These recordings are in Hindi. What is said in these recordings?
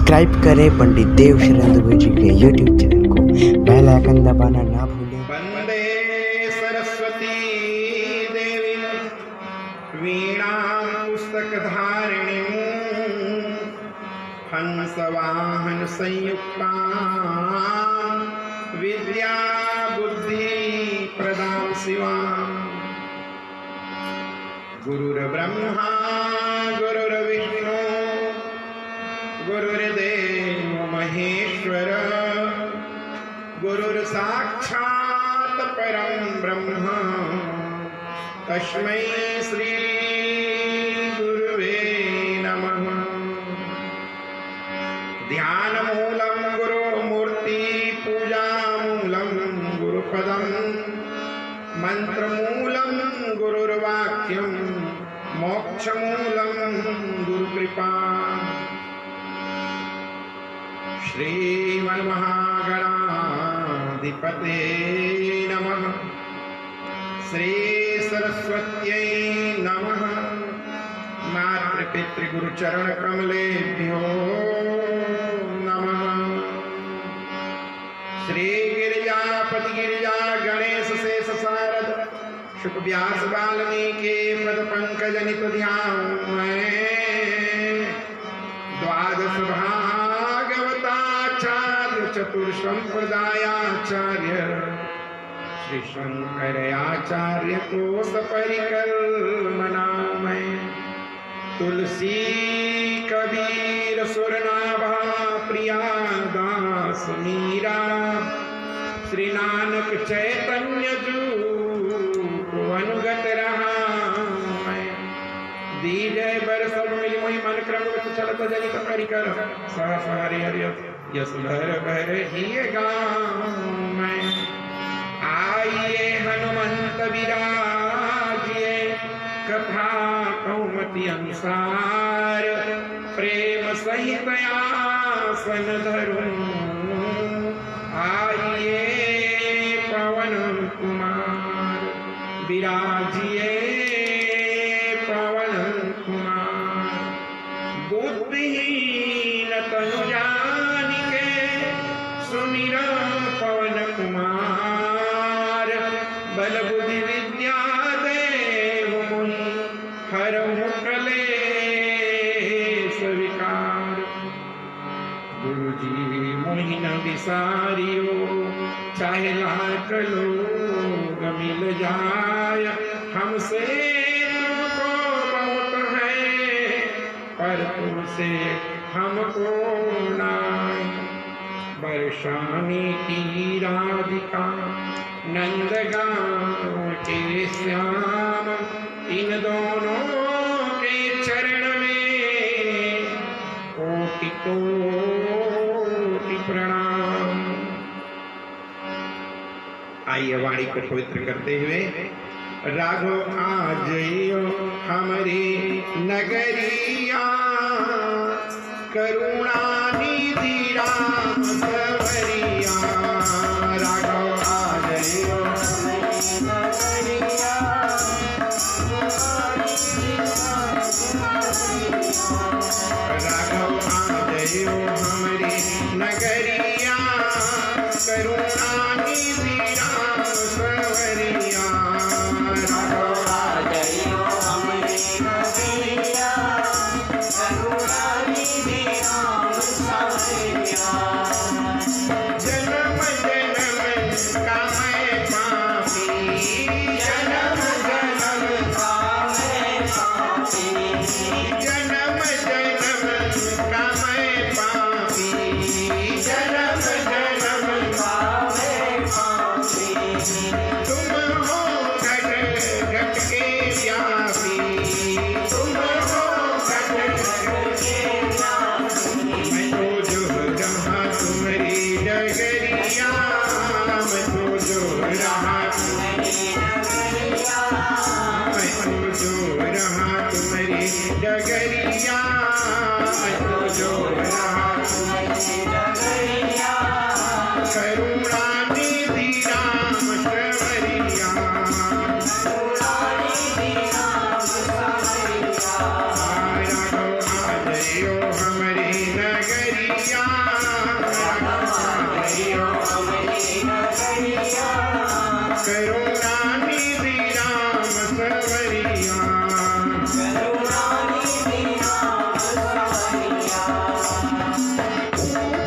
सब्सक्राइब करें पंडित देव शरण दुबे जी के यूट्यूब चैनल को, बेल आइकन दबाना ना भूलें। वंदे सरस्वती देवी वीणा पुस्तक धारिणी हंसवाहन संयुक्ता विद्या बुद्धि प्रदां शिवा। गुरुर्ब्रह्मा गुरुर्विष्णु गुरुर्देव महेश्वर गुरुर्साक्षात् परं ब्रह्म तस्मै श्री गुरुवे नमः। ध्यानमूलं गुरुमूर्ति पूजामूलं गुरुपदं मंत्रमूलं गुरुर्वाक्यं मोक्षमूलं गुरुकृपा। श्रीमन्महागणाधिपते नमः। श्री सरस्वत्यै नमः। मातृपितृगुरुचरण कमलेभ्यो नमः। श्री गिरिजापति गिरिजा गणेश शेष सारद शुक व्यास वाल्मीकि पद पंकज नित ध्यान में द्वादश भागवताचार्य चतुर्संप्रदायाचार्य श्री शंकर आचार्य को सपरिकर मनामय। तुलसी कबीर सुरनाभा प्रिया दास मीरा श्री नानक चैतन्य जू को अनुगत रहा। दीजय बर सब मिल मोहि मन क्रम चलत जनित परिकर सहस हरि हरि यस भर भर हिय गाँव में। आइए हनुमंत विराजिए कथा कौमति अनुसार प्रेम सहित आसन धरुं। आइए पवन कुमार विराजिए पवन कुमार। बुद्धिहीन तनु जानिके सुमिरा पवन कुमार। बल बुद्धि विद्या देव मोहि हरहु क्लेश विकार। गुरु जी मोहि न विसारियो चाहे लाख लोग मिल जाय। हमसे तुमको बहुत है पर तुमसे हमको नाय। बरसाने की राधिका नंदगांव के श्याम इन दोनों के चरण में कोटि कोटि प्रणाम। आइए वाणी को पवित्र करते हुए राघव आजइयो हमारी नगरिया करुणा निधि राम सवरिया। राघव आजइयो हमारी नगरिया राघव आजइयो हमारी नगरिया करुणा निधि राम सवरिया। जन्म नगरिया करुणा निधि राम सवरिया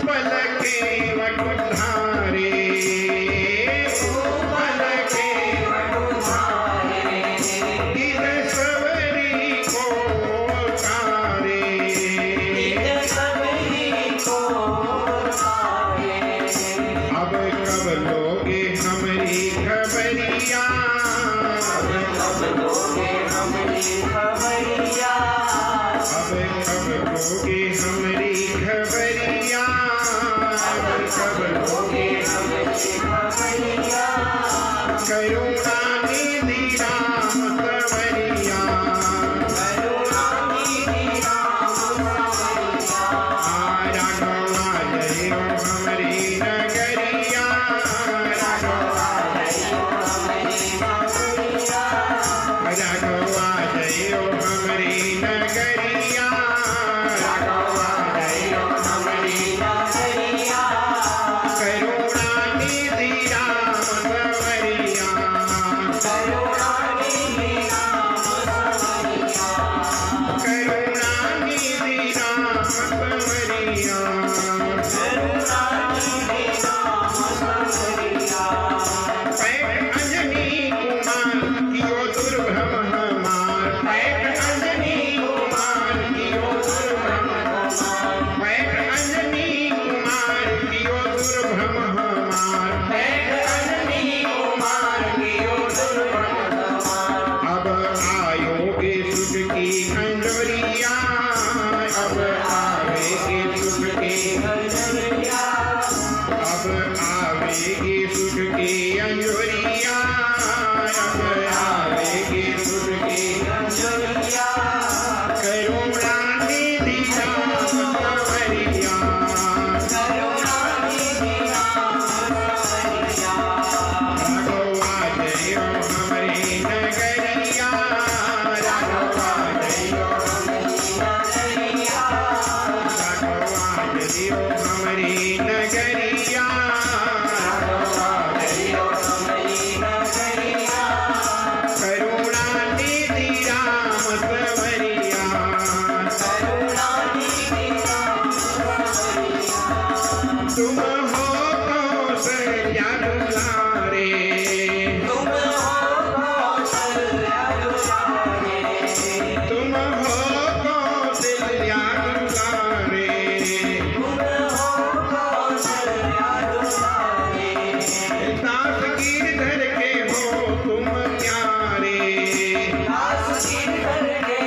पलके वटुधारे गिर सवरी को तारे अब कब लोगे हमारी खबरिया अब कब लोगे हमारी खबरिया करुणा निधि राम सवरिया राघवा जय हमारी नगरिया राघवा जय हमारी नगरिया राघवा जय हमारी नगरिया करुणा निधि राम सवरिया करुणा निधि राम सवरिया पैठ अंजनी कुमार कियो दुर्भम हमार पैठ अंजनी कुमार कियो दुर्भम पैठ अंजनी कुमार कियो दुर्भम हमार पैठ अंजनी कुमार कियो दुर्भम अब आयोगे सुख की अंजोरिया अब आवेगी सुख की अंजोरिया अब आवेगी सुख की अंजोरिया अब आवेगी सुख की अंजोरिया करुणा निधि राम सवरिया राघवा जय हमारी नगरिया राघवा जय हमारी नगरिया करुणा निधि राम सवरिया तुम हो कौशल्या दुलारे तुम हो कौशल्या दुलारे दास गिरधर के हो तुम प्यारे दास गिरधर के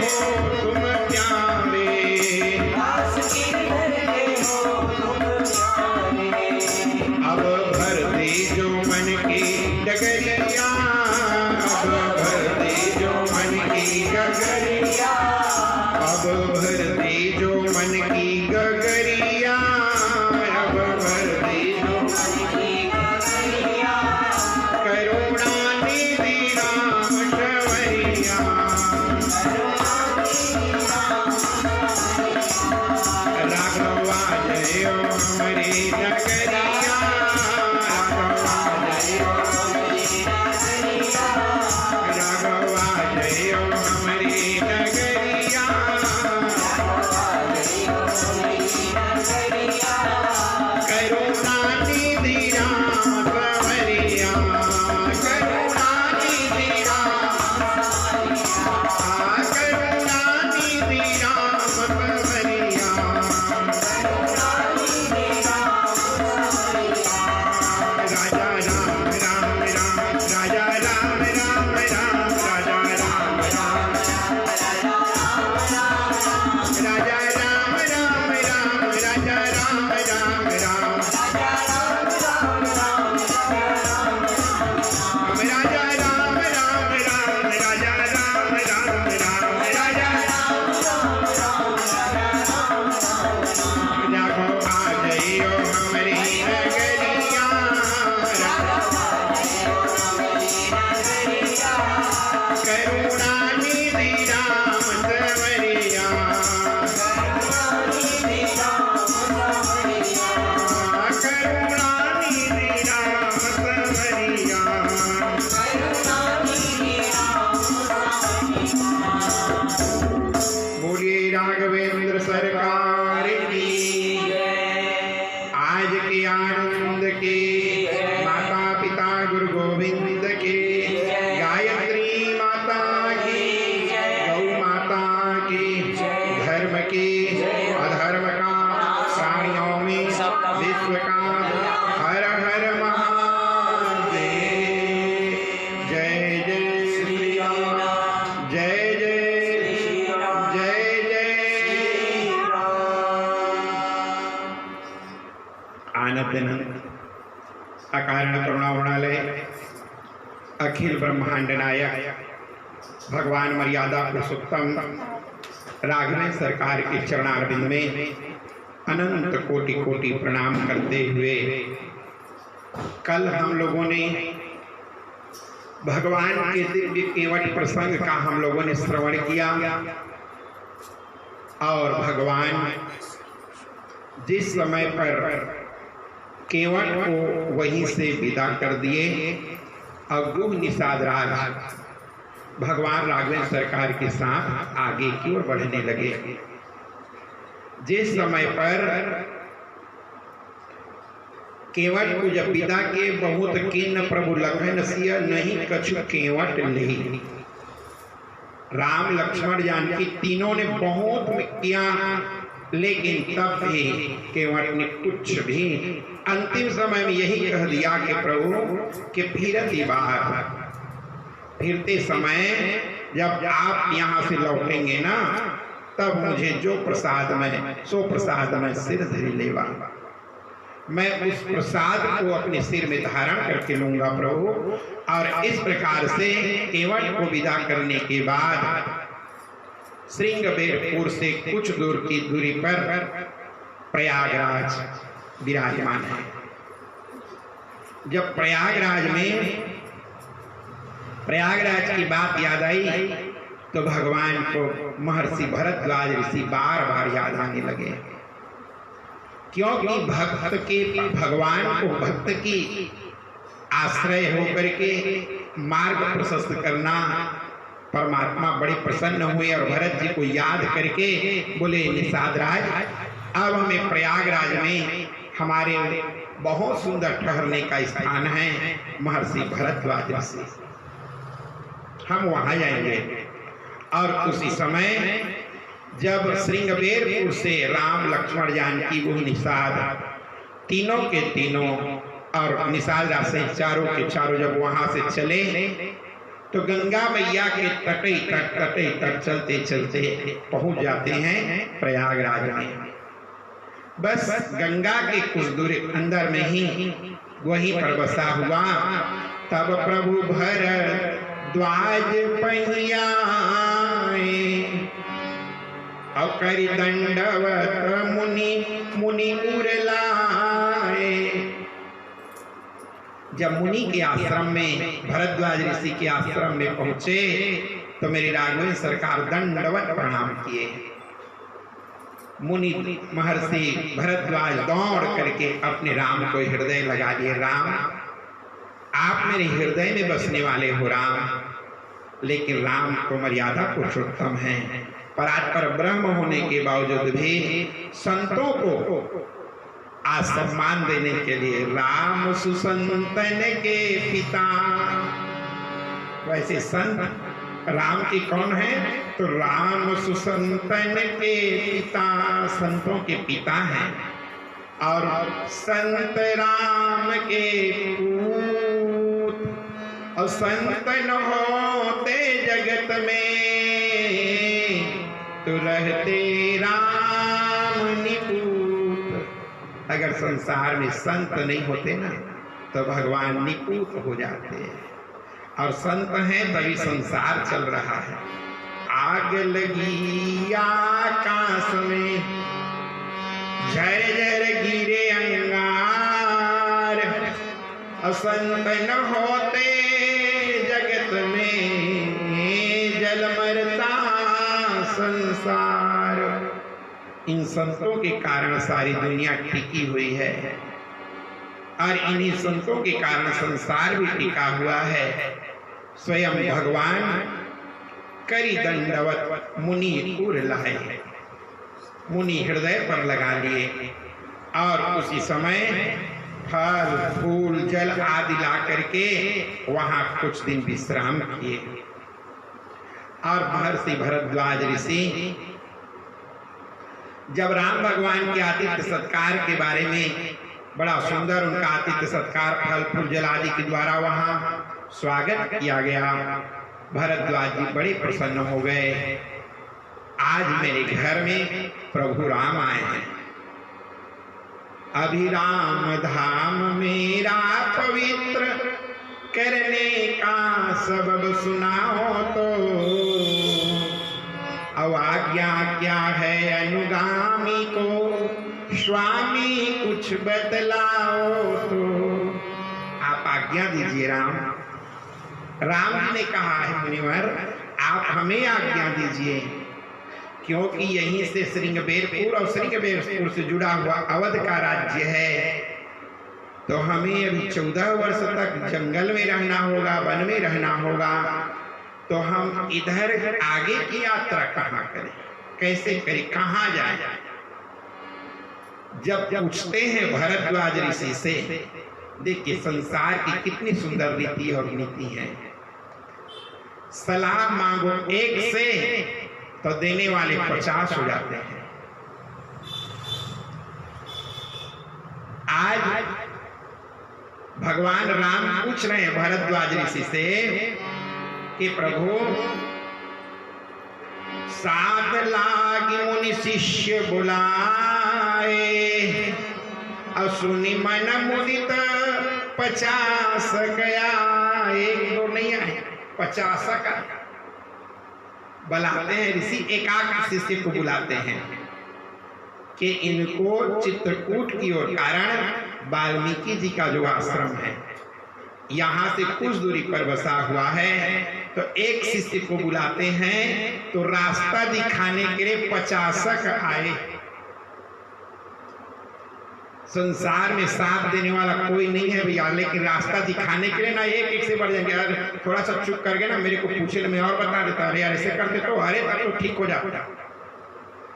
हो तुम प्यारे अब भर दे जो मन की डगरिया अब भर दे जो मन की गगरिया अब भर दे जो मन की गगरिया अब भर दे जो मन की गगरिया करुणा निधि राम सवरिया राघवा जय हमारी नगरिया राघवा जय हमारी नगरिया अकारण करुणावणालय अखिल ब्रह्मांड नायक भगवान मर्यादा पुरुषोत्तम राघवेंद्र सरकार के चरणारविंद में अनंत कोटि कोटि प्रणाम करते हुए कल हम लोगों ने भगवान के दिव्य केवट प्रसंग का हम लोगों ने श्रवण किया और भगवान जिस समय पर केवट को वहीं से विदा कर दिए और गुह निषाद राज भगवान राघवेंद्र सरकार के साथ आगे की ओर बढ़ने लगे। जिस समय पर केवट को जब विदा के बहुत किन्न प्रभु लखन सिय नहीं कछु केवट नहीं, राम लक्ष्मण जानकी तीनों ने बहुत किया लेकिन तब भी केवट ने कुछ भी अंतिम समय में यही कह दिया कि प्रभु कि फिरती बार फिरते समय जब आप यहाँ से लौटेंगे ना तब मुझे जो प्रसाद में सो प्रसाद में सिर धरि लेवा, मैं उस प्रसाद को अपने सिर में धारण करके लूंगा प्रभु। और इस प्रकार से केवट को विदा करने के बाद श्रृंगबेरपुर से कुछ दूर की दूरी पर प्रयागराज विराजमान है। जब प्रयागराज की बात याद आई तो भगवान को महर्षि भरद्वाज ऋषि बार बार याद आने लगे, क्योंकि भक्त के भगवान को भक्त की आश्रय होकर के मार्ग प्रशस्त करना परमात्मा बड़े प्रसन्न हुए और भरत जी को याद करके बोले निषाद राज अब हमें प्रयागराज में हमारे बहुत सुंदर ठहरने का स्थान है महर्षि भरद्वाज ऋषि, हम वहां जाएंगे। और उसी समय जब श्रृंगबेरपुर से राम लक्ष्मण जानकी गुह निषाद तीनों के तीनों और निषाद से चारों के चारों जब वहां से चले तो गंगा मैया के तटे तट चलते चलते पहुंच जाते हैं प्रयागराज में। बस गंगा के कुछ दूर अंदर में ही वहीं पर बसा हुआ तब प्रभु भरद्वाज पहिया और करि दंडवत मुनि उरलाए। जब मुनि के आश्रम में भरद्वाज ऋषि के आश्रम में पहुंचे तो मेरे राघवेंद्र सरकार दंडवत प्रणाम किए। मुनि महर्षि भरद्वाज दौड़ करके अपने राम को हृदय लगा लिए, राम आप मेरे हृदय में बसने वाले हो राम। लेकिन राम तो मर्यादा पुरुषोत्तम है, पर आज पर ब्रह्म होने के बावजूद भी संतों को आज सम्मान देने के लिए राम सुसंतन के पिता। वैसे संत राम की कौन है तो राम सुसंतन के पिता, संतों के पिता हैं। और संत राम के पूत और संत न होते जगत में तो रहते राम निपूत। अगर संसार में संत नहीं होते ना तो भगवान निपूत हो जाते हैं, और संत हैं तभी संसार चल रहा है। आग लगी आकाश में झर झर गिरे अंगार, असंत न होते जगत में जल मरता संसार। इन संतों के कारण सारी दुनिया टिकी हुई है, और इन्हीं संतों के कारण संसार भी टिका हुआ है। स्वयं भगवान करी दंडवत मुनि उर लाए, मुनि हृदय पर लगा लिए, और उसी समय फल फूल जल आदि ला करके वहां कुछ दिन विश्राम किए। और महर्षि भरद्वाज ऋषि जब राम भगवान के आतिथ्य सत्कार के बारे में बड़ा सुंदर उनका आतिथ्य सत्कार फल फूल जल आदि के द्वारा वहां स्वागत किया गया, भरद्वाज जी बड़े प्रसन्न हो गए। आज मेरे घर में प्रभु राम आए हैं। अभिराम धाम मेरा पवित्र करने का सबब सुनाओ तो। अब आज्ञा क्या है अनुगामी को, स्वामी कुछ बतलाओ तो। आप आज्ञा दीजिए राम। राम जी ने कहा है मुनिवर आप हमें आज्ञा दीजिए, क्योंकि यहीं से श्रृंगबेरपुर और श्रृंगबेरपुर से जुड़ा हुआ अवध का राज्य है, तो हमें अभी 14 वर्ष तक जंगल में रहना होगा, वन में रहना होगा। तो हम इधर आगे की यात्रा कहाँ करें, कैसे करें, कहाँ जाएं? जब पूछते हैं भरद्वाज ऋषि से, देखिए संसार की कितनी सुंदर रीति और नीति है। सलाह मांगो एक से तो देने वाले 50 हो जाते हैं। आज भगवान राम पूछ रहे हैं भरद्वाज ऋषि से कि प्रभु 7 लाख मुनि शिष्य बुलाए, असुनि मन मुदित 50 गया। 1 2 नहीं आए, 50 का बुलाते हैं ऋषि। एकाक शिष्य को बुलाते हैं कि इनको चित्रकूट की ओर, कारण वाल्मीकि जी का जो आश्रम है यहाँ से कुछ दूरी पर बसा हुआ है, तो एक शिष्य को बुलाते हैं तो रास्ता दिखाने के लिए 50 आए। संसार में साथ देने वाला कोई नहीं है भैया, लेकिन रास्ता दिखाने के लिए ना एक से बढ़ जाएंगे। यार थोड़ा सा चुप करके ना मेरे को पूछे, मैं और बता देता, अरे यार ऐसे करते तो अरे तब तो ठीक हो जाता।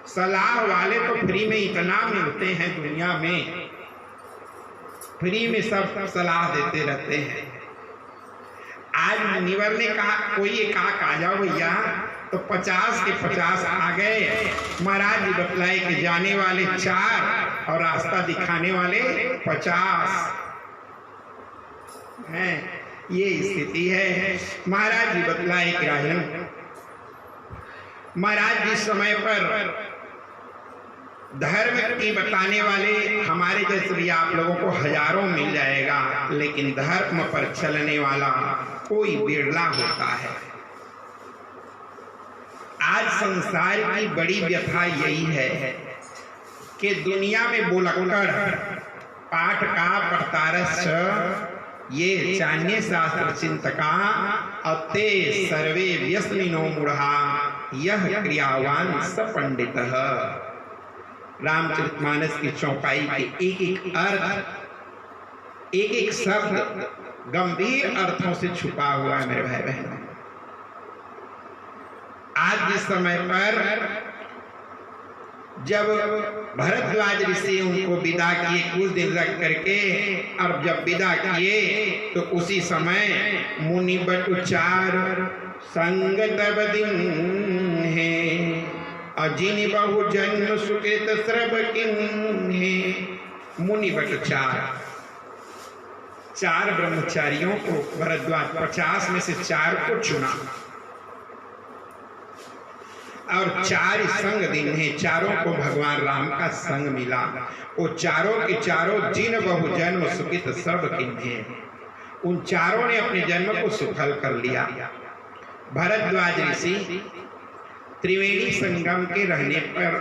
सलाह वाले तो फ्री में इतना मिलते हैं दुनिया में, फ्री में सब सलाह देते रहते हैं। आज मुनिवर ने कहा कोई एक आ जाओ भैया, तो 50 के 50 आ गए। महाराज जी बतलाए कि जाने वाले 4 और रास्ता दिखाने वाले 50 हैं। ये स्थिति है। महाराज जी बतलाए कि राजन, महाराज जिस समय पर धर्म की बताने वाले हमारे जैसे भी आप लोगों को हजारों मिल जाएगा, लेकिन धर्म पर चलने वाला कोई बिरला होता है। आज संसार की बड़ी व्यथा यही है कि दुनिया में बोलक्कड़ पाठ का परतारस ये चान्य शास्त्र चिंतका अते सर्वे व्यसनिनो मूढ़ा यह क्रियावान स पंडित। रामचरितमानस की चौपाई के एक अर्थ, एक शब्द गंभीर अर्थों से छुपा हुआ है मेरे भाई बहनों। आज जिस समय पर जब भरद्वाज ऋषि उनको विदा किए कुछ दिन रख करके, और जब विदा किए तो उसी समय मुनि बटु 4 संग तब दिन है, अजिन बहु जन्म सुकृत श्रभ किन्हे। मुनि बटु 4 ब्रह्मचारियों को भरद्वाज 50 में से 4 को चुना, और 4 संग दिन है। चारों को भगवान राम का संग मिला। वो चारों के चारों जिन बहु जन्म सुखित सब किन्हे, उन चारों ने अपने जन्म को सुफल कर लिया। भरद्वाज ऋषि त्रिवेणी संगम के रहने पर,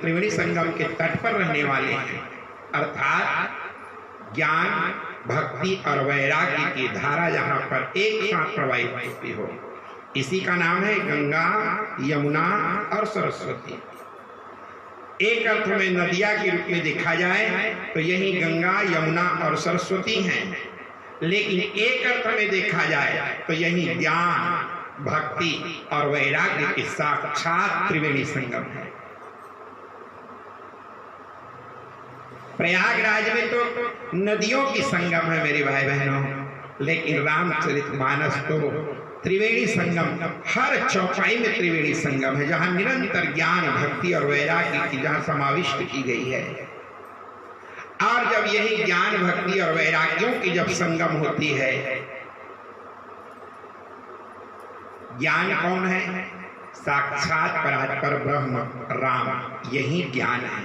त्रिवेणी संगम के तट पर रहने वाले हैं, अर्थात ज्ञान भक्ति और वैराग्य की धारा जहाँ पर एक साथ प्रवाहित होती हो, इसी का नाम है गंगा, यमुना और सरस्वती। एक अर्थ में नदिया के रूप में देखा जाए तो यही गंगा, यमुना और सरस्वती हैं, लेकिन एक अर्थ में देखा जाए तो यही ज्ञान भक्ति और वैराग्य के साक्षात त्रिवेणी संगम है। प्रयागराज में तो नदियों की संगम है मेरे भाई बहनों, लेकिन रामचरितमानस तो त्रिवेणी संगम, हर चौपाई में त्रिवेणी संगम है, जहां निरंतर ज्ञान भक्ति और वैराग्य की जहां समाविष्ट की गई है। और जब यही ज्ञान भक्ति और वैराग्यों की जब संगम होती है, ज्ञान कौन है? साक्षात परात्पर ब्रह्म राम, यही ज्ञान है।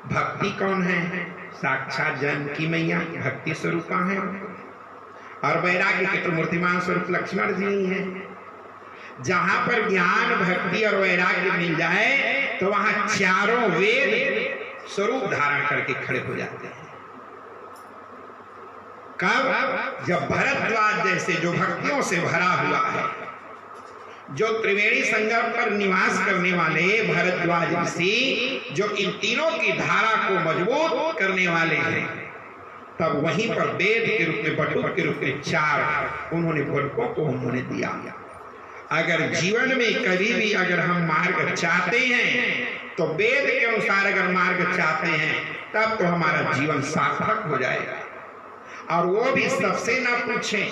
भक्ति कौन है? साक्षात जानकी मैया भक्ति स्वरूपा है और वैराग्य के तो मूर्तिमान स्वरूप लक्ष्मण जी हैं। जहां पर ज्ञान भक्ति और वैराग्य मिल जाए तो वहां चारों वेद स्वरूप धारण करके खड़े हो जाते हैं। कब? जब भरद्वाज जैसे जो भक्तियों से भरा हुआ है, जो त्रिवेणी संगम पर निवास करने वाले भरद्वाज ऋषि, जो इन तीनों की धारा को मजबूत करने वाले हैं, तब वहीं पर वेद के रूप में बटुक के रूप में चार उन्होंने बटुकों को उन्होंने दिया। अगर जीवन में कभी भी अगर हम मार्ग चाहते हैं तो वेद के अनुसार अगर मार्ग चाहते हैं तब तो हमारा जीवन सार्थक हो जाएगा। और वो भी सबसे ना पूछें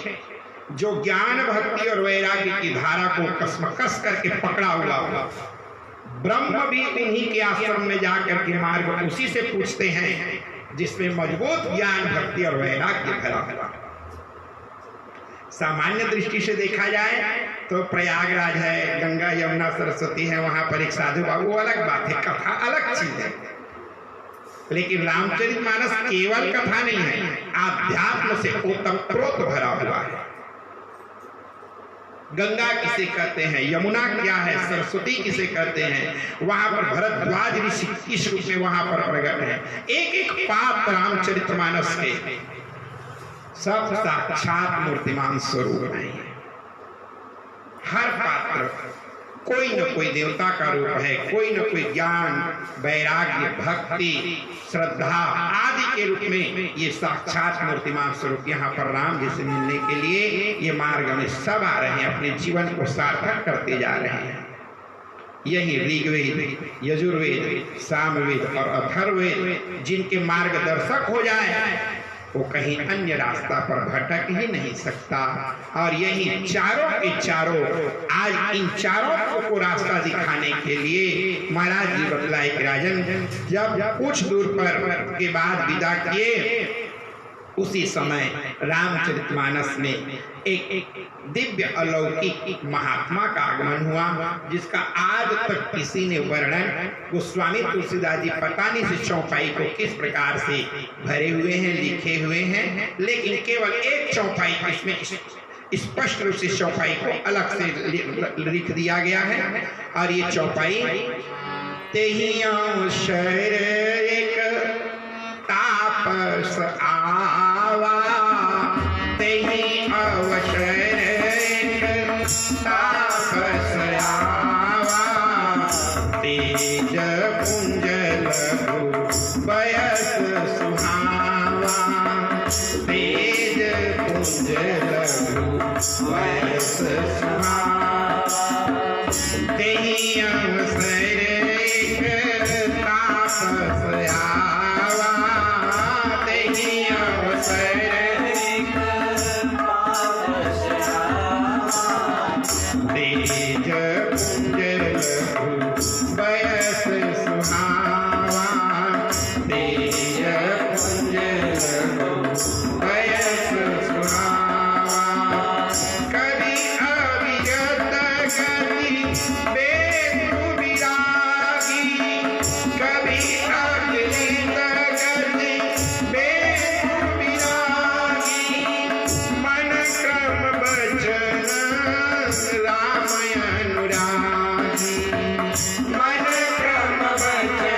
जो ज्ञान भक्ति और वैराग्य की धारा को कसमकस करके पकड़ा हुआ होगा। ब्रह्म भी उन्हीं के आश्रम में जाकर के मार्ग उसी से पूछते हैं जिसमें मजबूत ज्ञान भक्ति और वैराग्य भरा हुआ। सामान्य दृष्टि से देखा जाए तो प्रयागराज है, गंगा यमुना सरस्वती है, वहां पर एक साधु बाबू, वो अलग बात है, कथा अलग चीज है। लेकिन रामचरितमानस केवल कथा नहीं है, आध्यात्म से ओतप्रोत भरा हुआ है। गंगा किसे कहते हैं, यमुना क्या है, सरस्वती किसे कहते हैं, वहां पर भरद्वाज ऋषि किस रूप में वहां पर प्रकट है। एक एक पात्र रामचरितमानस के सब साक्षात मूर्तिमान स्वरूप है। हर पात्र कोई न कोई देवता का रूप है, कोई न कोई ज्ञान वैराग्य भक्ति श्रद्धा आदि के रूप में ये साक्षात मूर्तिमान स्वरूप यहाँ पर राम जी से मिलने के लिए ये मार्ग में सब आ रहे हैं, अपने जीवन को सार्थक करते जा रहे हैं। यही ऋग्वेद, यजुर्वेद, सामवेद और अथर्ववेद जिनके मार्गदर्शक हो जाए वो कहीं अन्य रास्ता पर भटक ही नहीं सकता। और यही चारों के चारों आज इन चारों को रास्ता दिखाने के लिए महाराज जी बतलाए कि राजन जब कुछ दूर पर के बाद विदा किए उसी समय रामचरितमानस में एक दिव्य अलौकिक महात्मा का आगमन हुआ जिसका आज तक किसी ने वर्णन, गोस्वामी तुलसीदास जी पता नहीं से चौपाई को किस प्रकार से भरे हुए हैं, लिखे हुए हैं, लेकिन केवल एक चौपाई इसमें स्पष्ट रूप से चौपाई को अलग से लिख दिया गया है। और ये चौपाई तेहियों शहर एक तापस आवा, तेहि अवसर एक तापस आवा, तेज पुंज लघु बयस सुहावा, तेज पुंज लघु बयस सुहावा, तेहि अवसर एक तापस आवा, तेहि अवसर एक तापस आवा, तेज पुंज लघु बयस सुहावा, तेज पुंज लघु बयस सुहावा, कवि अविगत गति बेतु विरागी, कवि अविगत गति बेतु विरागी, मन क्रम वचन राम अनुरागी, मन क्रम वचन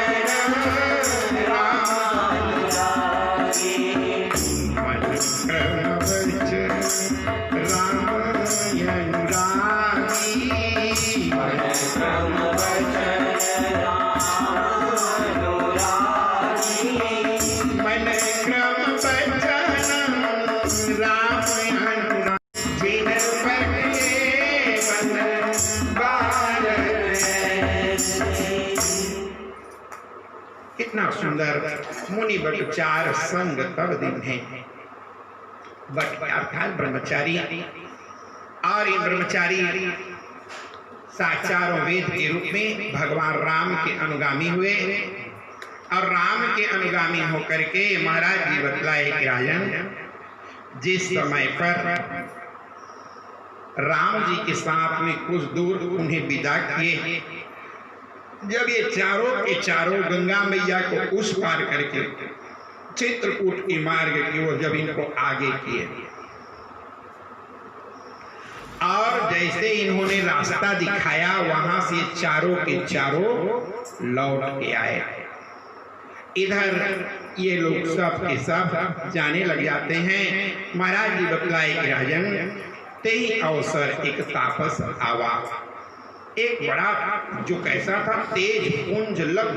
राम अनुरागी, मन क्रम वचन राम अनुरागी, मन क्रम वचन राम अनुरागी, मन क्रम वचन राम अनुरागी, जिन बदले मन बार कितना सुंदर मुनि बट चार संग तब दिन है। बट अर्थात ब्रह्मचारी, और इन ब्रह्मचारी चारों वेद के रूप में भगवान राम के अनुगामी हुए और राम के अनुगामी होकर के महाराज जी बतलाए कि राजन जिस समय पर राम जी के साथ में कुछ दूर उन्हें विदा किए, जब ये चारों के चारों गंगा मैया को उस पार करके चित्रकूट के मार्ग की ओर जब इनको आगे किए और जैसे इन्होंने रास्ता दिखाया वहां से चारों के चारों लौट के आए। इधर ये लोग सब के सब जाने लग जाते हैं। महाराज जी बतलाए कि राजन ते ही अवसर एक तापस आवा, एक बड़ा जो कैसा था तेज पुंज लग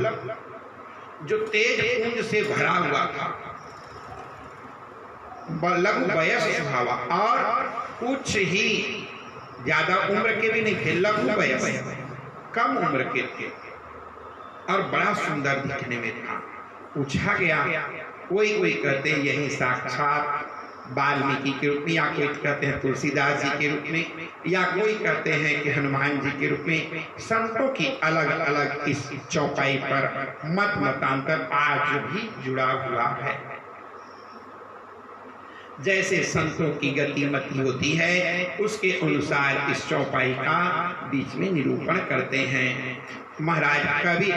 जो तेज पुंज से भरा हुआ था, लघु वयस्क भावा और कुछ ही ज्यादा उम्र के भी नहीं थे, लघु वयस्क कम उम्र के थे और बड़ा सुंदर दिखने में था। पूछा गया, कोई कहते हैं यही साक्षात वाल्मीकि के रूप में, या कोई कहते हैं तुलसीदास जी के रूप में, या कोई कहते हैं कि हनुमान जी के रूप में। संतों की अलग अलग इस चौपाई पर मत मतांतर आज भी जुड़ा हुआ है। जैसे संतों की गतिमति होती है उसके अनुसार इस चौपाई का बीच में निरूपण करते हैं। महाराज कवि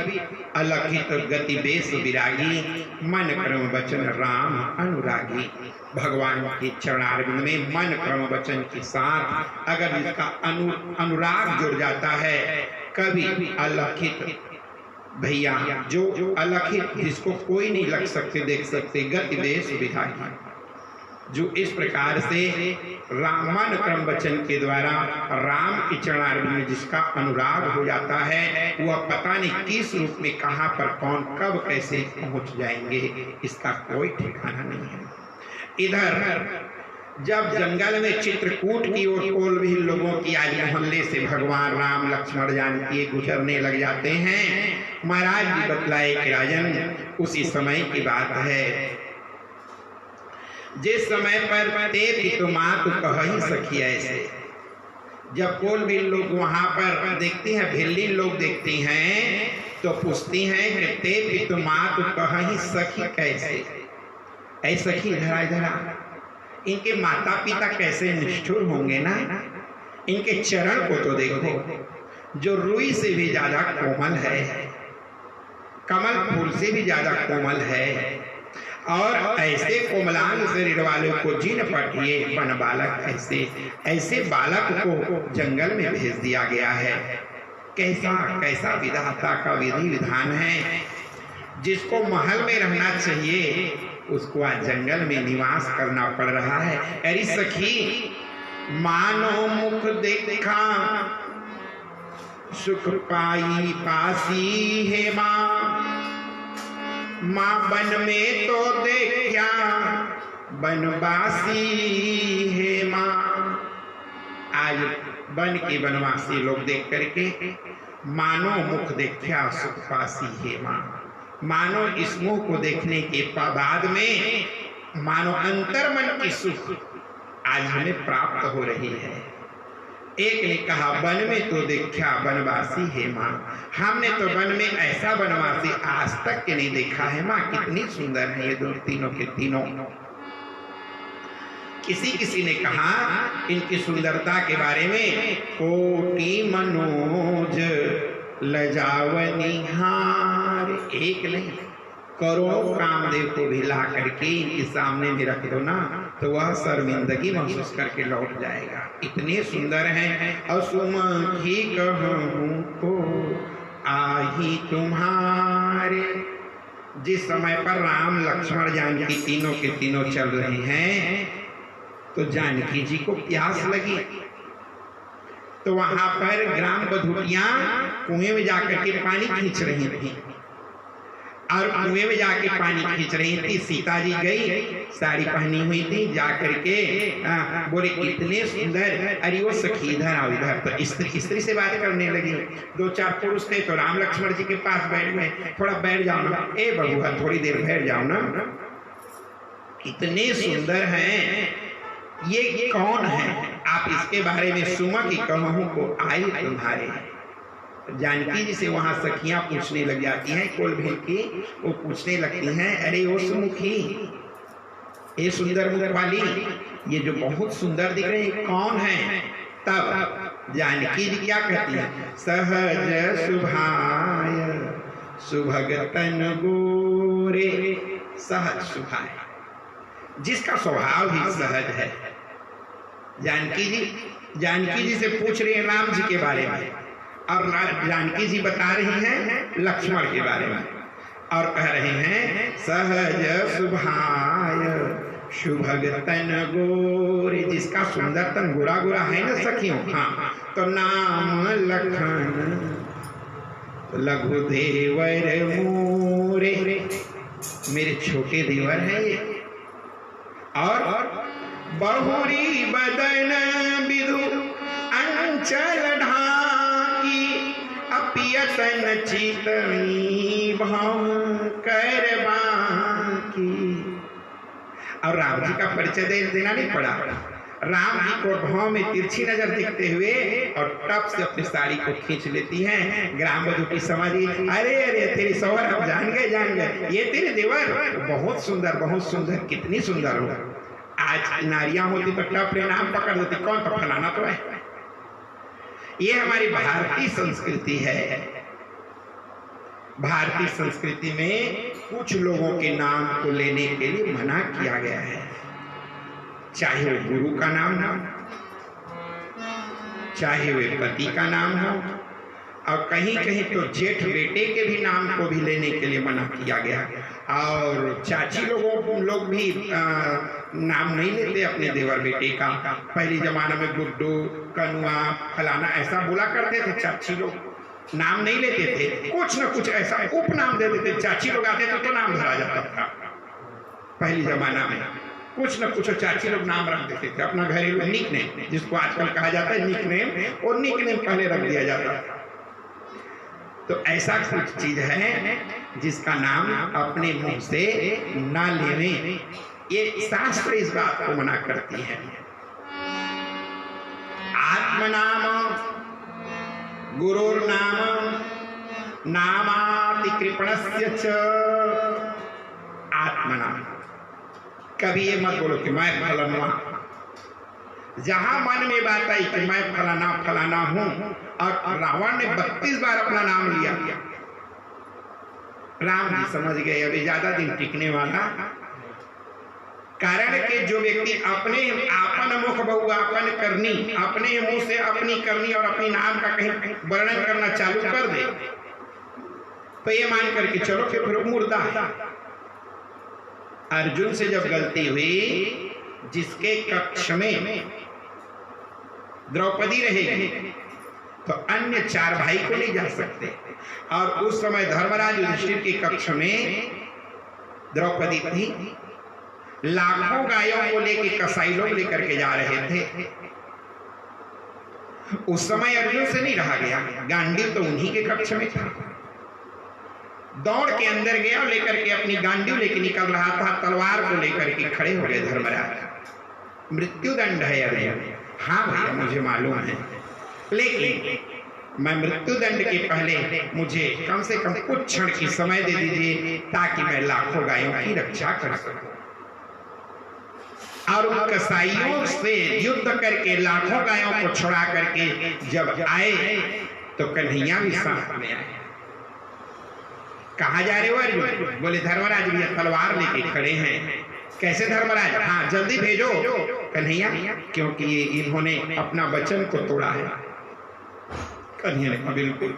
अलखित गति बेस विरागी, मन क्रम वचन राम अनुरागी। भगवान के चरणारविंद में मन क्रम वचन के साथ अगर इसका अनुराग जुड़ जाता है, कवि अलखित भैया जो अलखित जिसको कोई नहीं लग सकते देख सकते, गति बेस विरागी जो इस प्रकार से मन क्रम वचन के द्वारा राम के चरणारविंद में जिसका अनुराग हो जाता है, वह पता नहीं किस रूप में कहां पर कौन कब कैसे पहुंच जाएंगे, इसका कोई ठिकाना नहीं है। इधर जब जंगल में चित्रकूट की ओर कोलभील लोगों की आज मोहल्ले से भगवान राम लक्ष्मण जानकी गुजरने लग जाते हैं। महाराज जी बतलाए कि राजन उसी समय की बात है जिस समय पर ते पितु मातु कहि सखी ऐसे। जब कोलभील लोग वहां पर देखती हैं, भिल्लीन लोग देखती हैं तो पूछती हैं कि ते पितु मातु कहि सखी कैसे। ऐ सखी इधर इधर, इनके माता पिता कैसे निष्ठुर होंगे ना। इनके चरण को तो देखो जो रुई से भी ज्यादा कोमल है, कमल फूल से भी ज्यादा कोमल है, और ऐसे कोमलांग शरीर वाले को जिन पटिए बन बालक ऐसे बालक को जंगल में भेज दिया गया है। कैसा कैसा विधाता का विधि विधान है। जिसको महल में रहना चाहिए उसको आज जंगल में निवास करना पड़ रहा है। अरे सखी मानो मुख देखा सुख पाई पासी है माँ, माँ बन में तो देखा बनवासी है माँ। आज बन के बनवासी लोग देख करके मानो मुख देखा सुख पासी है माँ, मानो इस मुख को देखने के बाद में मानो अंतर मन की सुख आज हमें प्राप्त हो रही है। एक ने कहा वन में तो देखा बनवासी है माँ, हमने तो वन में ऐसा बनवासी आज तक के नहीं देखा है माँ। कितनी सुंदर है ये दो तीनों के तीनों। किसी ने कहा इनकी सुंदरता के बारे में, कोटि मनोज लजावनी हार। एक नहीं करोड़ों कामदेव को भी ला करके इनके सामने में रख दो ना तो वह शर्मिंदगी महसूस करके लौट जाएगा। इतने सुंदर हैं। और सुमखी कहूं को आही तुम्हारे। जिस समय पर राम लक्ष्मण जानकी तीनों के तीनों चल रहे हैं तो जानकी जी को प्यास लगी, तो वहां पर ग्राम बधुटियां कुएं में जाकर के पानी खींच रही थी, और कुएं में जाके पानी खींच रही थी। सीता जी गई, साड़ी पहनी हुई थी, जाकर के बोले कितने सुंदर। अरे वो सखी इधर आओ इधर। तो स्त्री से बात करने लगी। दो चार पुरुष थे तो राम लक्ष्मण जी के पास बैठ गए। थोड़ा बैठ जाओ ना, ए बबुआ थोड़ी देर बैठ जाओ ना। कितने सुंदर हैं, ये कौन है? आप इसके बारे में सुमा की कहूं को आई तुम्हारे। जानकी जी से वहां सखियां पूछने लग जाती हैं कोलभील की। वो पूछने लगती हैं, अरे ओ सुमुखी, ये सुंदर मुख वाली, ये जो बहुत सुंदर दिख रही है कौन है? तब जानकी जी क्या कहती है, सहज सुभाय सुभगतन गोरे सहज सुभाय, जिसका स्वभाव ही सहज है। जानकी जी से पूछ रहे हैं राम जी के बारे में, और जानकी जी बता रही हैं लक्ष्मण के बारे में, और कह रहे हैं सहज सुभाय सुभग तन गोरे, जिसका सुंदर तन गोरा गोरा है ना सखियों। हाँ, तो नाम लखन लघु देवर मोरे, मेरे छोटे देवर हैं ये। और बहुरी बदन विदु अंचल ढाकी, अपियतन चितनी भाव करबाकी। और राम जी का परिचय देना नहीं पड़ा। राम जी को भाव में तिरछी नजर देखते हुए और टप से अपनी साड़ी को खींच लेती हैं। ग्राम बधू की समाधि, अरे अरे तेरी सौर हम जान गए, ये तेरे देवर बहुत सुंदर, कितनी सुंदर हो। आज नारियां होती तो टप ले नाम पकड़ देती, कौन तो फलाना तो है। ये हमारी भारतीय संस्कृति है। भारतीय संस्कृति में कुछ लोगों के नाम को लेने के लिए मना किया गया है, चाहे वो गुरु का नाम हो, चाहे वे पति का नाम हो, और कहीं कहीं तो जेठ बेटे के भी नाम को भी लेने के लिए मना किया गया। और चाची लोग भी नाम नहीं लेते अपने देवर बेटे का। पहले जमाने में गुड्डू, कनुआ, फलाना ऐसा बोला करते थे। चाची लोग नाम नहीं लेते थे, कुछ न कुछ ऐसा उपनाम दे देते। चाची लोग आते थे तो नाम धरा जाता था। पहले जमाना में कुछ न कुछ चाची लोग नाम रख देते थे, अपना घरेलू निकनेम, जिसको आजकल कहा जाता है निकनेम, और निकनेम पहले रख दिया जाता था। तो ऐसा कुछ चीज है जिसका नाम अपने मुंह से ना लेने, ये शास्त्र इस बात को मना करती है। आत्मनाम गुरुर्नाम नामाति कृपणस्य च। आत्मनाम, कभी ये मत बोलो कि मैं फलाना। जहां मन में बात आई कि मैं फलाना हूं, और रावण ने 32 बार अपना नाम लिया। राम जी समझ गए अभी ज्यादा दिन टिकने वाला, कारण के जो व्यक्ति अपने आपन मुख बहुआपन करनी, अपने मुंह से अपनी करनी और अपनी नाम का कहीं वर्णन करना चालू कर दे, तो ये मान करके चलो कि फिर मुर्दा है। अर्जुन से जब गलती हुई, जिसके कक्ष में द्रौपदी रहेगी तो अन्य 4 भाई को नहीं जा सकते। और उस समय धर्मराज युधिष्ठिर के कक्ष में द्रौपदी थी। लाखों गायों को लेकर कसाई लोग लेकर के जा रहे थे। उस समय अर्जुन से नहीं रहा गया, गांडीव तो उन्हीं के कक्ष में था। दौड़ के अंदर गया और लेकर के अपनी गांडीव लेके निकल रहा था, तलवार को लेकर के खड़े हो गए धर्मराज। मृत्युदंड है अर्जुन। हाँ भैया मुझे मालूम है, लेकिन मैं मृत्युदंड के पहले मुझे कम से कम कुछ क्षण की समय दे दीजिए, ताकि मैं लाखों गायों की रक्षा कर सकूं। और उन कसाईयों से युद्ध करके लाखों गायों को छुड़ा करके जब आए तो कन्हैया भी साथ में आए। कहाँ जा रहे हो अर्जुन? बोले धर्मराज भी तलवार लेके खड़े हैं। कैसे धर्मराज? हाँ जल्दी भेजो कन्हैया, क्योंकि इन्होंने अपना वचन को तोड़ा है। कन्हैया ने कहा बिल्कुल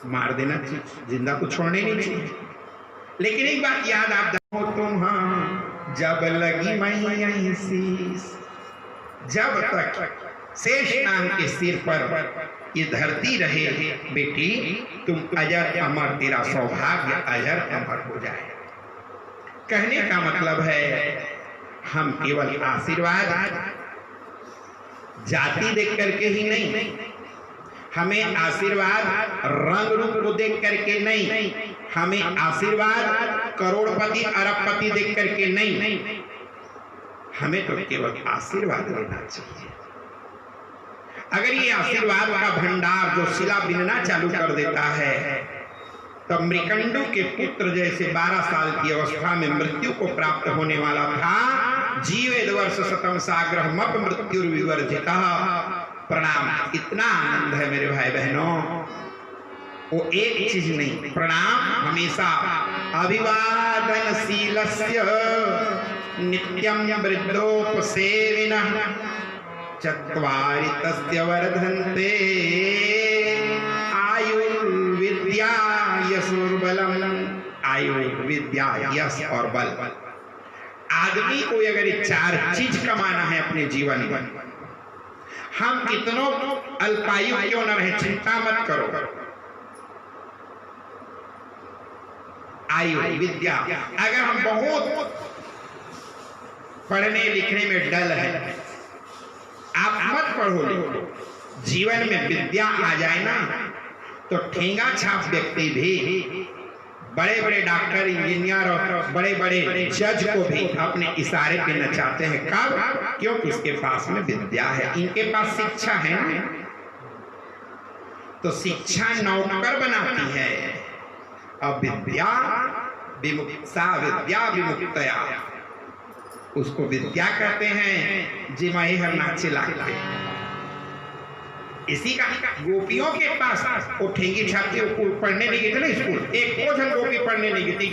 मार देना चाहिए, जिंदा को छोड़ने नहीं चाहिए। लेकिन एक बात याद आप रखो, तुम जब लगी मैया शीश, जब तक शेष नाग के सिर पर ये धरती रहे बेटी, तुम अजर अमर, तेरा सौभाग्य अजर अमर हो जाए। कहने का मतलब है हम केवल आशीर्वाद जाति देख करके ही नहीं, हमें आशीर्वाद रंग रूप को देख करके नहीं, हमें आशीर्वाद करोड़पति अरबपति देख करके नहीं, हमें तो केवल आशीर्वाद लेना चाहिए। अगर ये आशीर्वाद का भंडार जो शिला बिनना चालू कर देता है, तब मृकंडू के पुत्र जैसे 12 साल की अवस्था में मृत्यु को प्राप्त होने वाला था, जीवेद वर्ष शतम साग्रह मप मृत्युर्विवर्जितः। प्रणाम। इतना आनंद है मेरे भाई बहनों वो एक चीज नहीं, प्रणाम हमेशा। अभिवादनशीलस्य नित्यं वृद्धोपसेविनः चत्वारि तस्य वर्धन्ते आयुर्विद्या यशोर्बलम्। आयुर्विद्या, यश और बल। आदमी को अगर ये चार चीज कमाना है अपने जीवन में, हम कितनों अल्पायु क्यों न रहे, चिंता मत करो। आयु विद्या, अगर हम बहुत पढ़ने लिखने में डल है, आप मत पढ़ो लिखो, जीवन में विद्या आ जाए ना तो ठेंगा छाप व्यक्ति भी बड़े बड़े डॉक्टर, इंजीनियर और बड़े बड़े जज को भी अपने इशारे पे नचाते हैं। कब? क्योंकि उसके पास में विद्या है, इनके पास शिक्षा है ना। तो शिक्षा नौकर बनाती है, और विद्या विमुक्ता, विद्या विमुक्तया, उसको विद्या कहते हैं। जिमाई हर नाचे लाते, इसी का गोपियों के पास वो ठेंगी छापती पढ़ने नहीं गई थी ना स्कूल, एक को जन गोपी पढ़ने नहीं गई थी,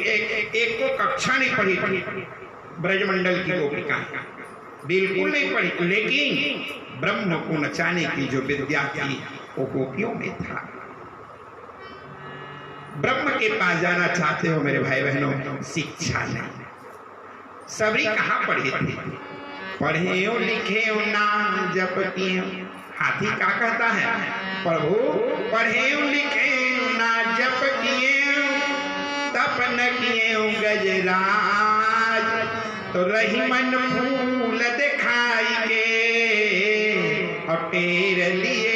एक को कक्षा नहीं पढ़ी थी। ब्रजमंडल की गोपिका बिल्कुल नहीं पढ़ी, लेकिन ब्रह्म को नचाने की जो विद्या थी वो गोपियों में था। ब्रह्म के पास जाना चाहते हो मेरे भाई बहनों, शिक्षा नहीं। सबरी कहाँ पढ़े थे? पढ़े लिखे नाम जप किए। हाथी क्या कहता है? प्रभु पढ़े लिखे ना जप किए, तप न किए गजराज, तो रही मन फूल दिखाई के और टेर लिए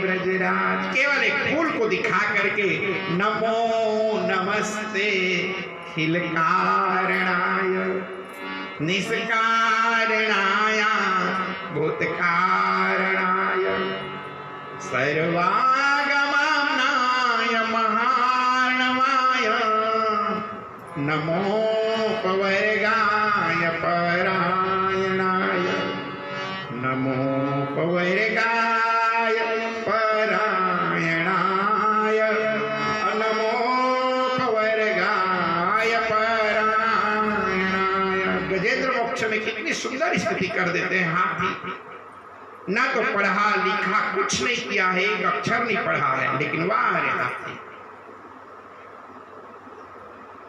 ब्रजराज। केवल एक फूल को दिखा करके नमो नमस्ते खिलकारणाय निष्कारणाय भूतकारणाय सर्वागमनाय महार्णवाय नमो पवर्गाय परायणाय नमो पवर्गाय परायणाय नमो पवर्गाय परायणाय। गजेंद्र मोक्ष में कितनी सुंदर स्थिति कर देते हैं हाथी। ना तो पढ़ा लिखा कुछ नहीं किया है, एक अक्षर नहीं पढ़ा है, लेकिन वाह रे हाथी।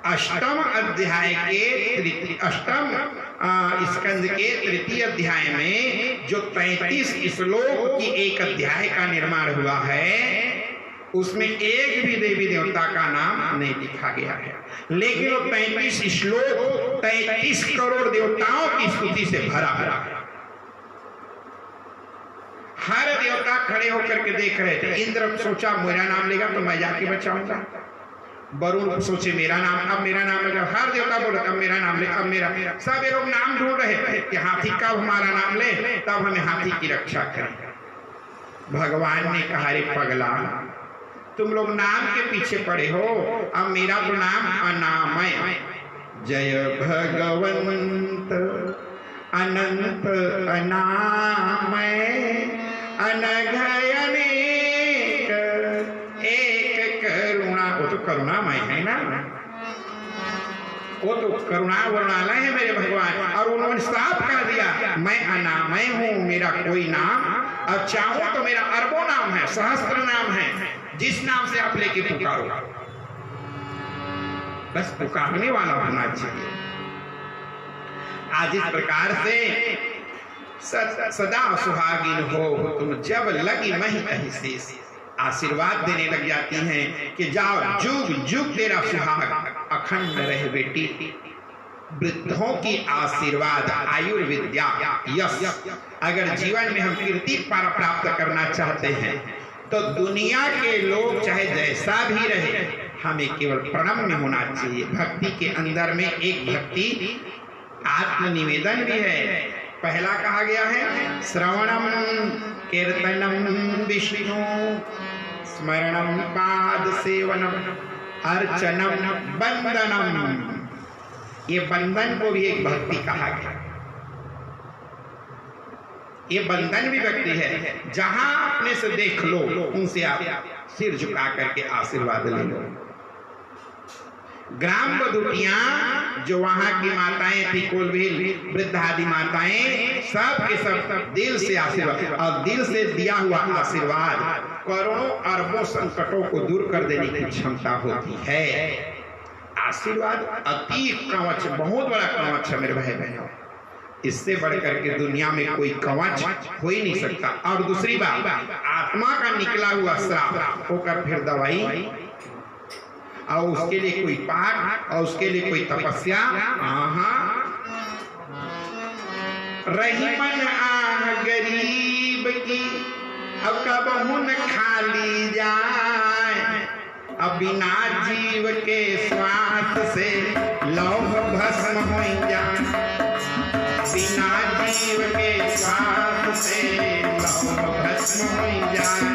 अष्टम अध्याय के अष्टम स्कंद के तृतीय अध्याय में जो 33 श्लोक की एक अध्याय का निर्माण हुआ है, उसमें एक भी देवी देवता का नाम नहीं लिखा गया है, लेकिन वो 33 श्लोक 33 करोड़ देवताओं की स्तुति से भरा भरा है। हर देवता खड़े होकर के देख रहे थे। इंद्र सोचा मेरा नाम लेगा तो मैं जाके बचाऊंगा, वरुण सोचे मेरा नाम, अब मेरा नाम लेगा। हर देवता बोले अब मेरा नाम ले, अब मेरा। सब ये लोग नाम ढूंढ रहे थे कि हाथी कब हमारा नाम ले, तब हमें हाथी की रक्षा करें। भगवान ने कहा रे पगला, तुम लोग नाम के पीछे पड़े हो, अब मेरा तो नाम अनामय। जय भगवंत अनंत अनामय अनघय अनेक एक करुणा। वो तो करुणामय है ना, वो तो करुणा वरुणालय है मेरे भगवान। और उन्होंने साफ कह दिया मैं अनामय हूं, मेरा कोई नाम, अब चाहूं तो मेरा अरबों नाम है, सहस्त्र नाम है, जिस नाम से आप लेके पुकारो, बस पुकारने वाला होना चाहिए। आज इस प्रकार से सदा सुहागिन हो तुम, जब लगी मही कहीं शेष। आशीर्वाद देने लग जाती हैं कि जाओ जुग जुग तेरा सुहाग अखंड रहे बेटी। वृद्धों की आशीर्वाद, आयुर्विद्या, यश। अगर जीवन में हम कीर्ति प्राप्त करना चाहते हैं तो दुनिया के लोग चाहे जैसा भी रहे, हमें केवल प्रणम्य होना चाहिए। भक्ति के अंदर में एक भक्ति आत्मनिवेदन भी है। पहला कहा गया है श्रवणम कीर्तनम विष्णु स्मरणम पाद सेवनम अर्चनम बंदनम। ये बंधन को भी एक भक्ति कहा गया। ये बंधन भी व्यक्ति है, जहां अपने से देख लो उनसे आप सिर झुका करके आशीर्वाद ले लो। ग्राम बधुटियां जो वहां की माताएं थी, कोलभील वृद्धादि माताएं, सब के सब दिल से आशीर्वाद, और दिल से दिया हुआ आशीर्वाद करोड़ों अरबों संकटों को दूर कर देने की क्षमता होती है। आशीर्वाद अति कवच, बहुत बड़ा कवच है मेरे भाई बहनों। इससे बढ़कर के दुनिया में कोई कवच हो ही नहीं सकता। और दूसरी बात, आत्मा का निकला हुआ श्राप होकर फिर दवाई, और उसके लिए कोई पाठ, और उसके लिए कोई तपस्या, रही मन आह गरीब की, अब कबहू न खाली जाए, अब बिना जीव के श्वास से लौह भस्म हो जाए, बिना जीव के श्वास से लौह भस्म हो जाए,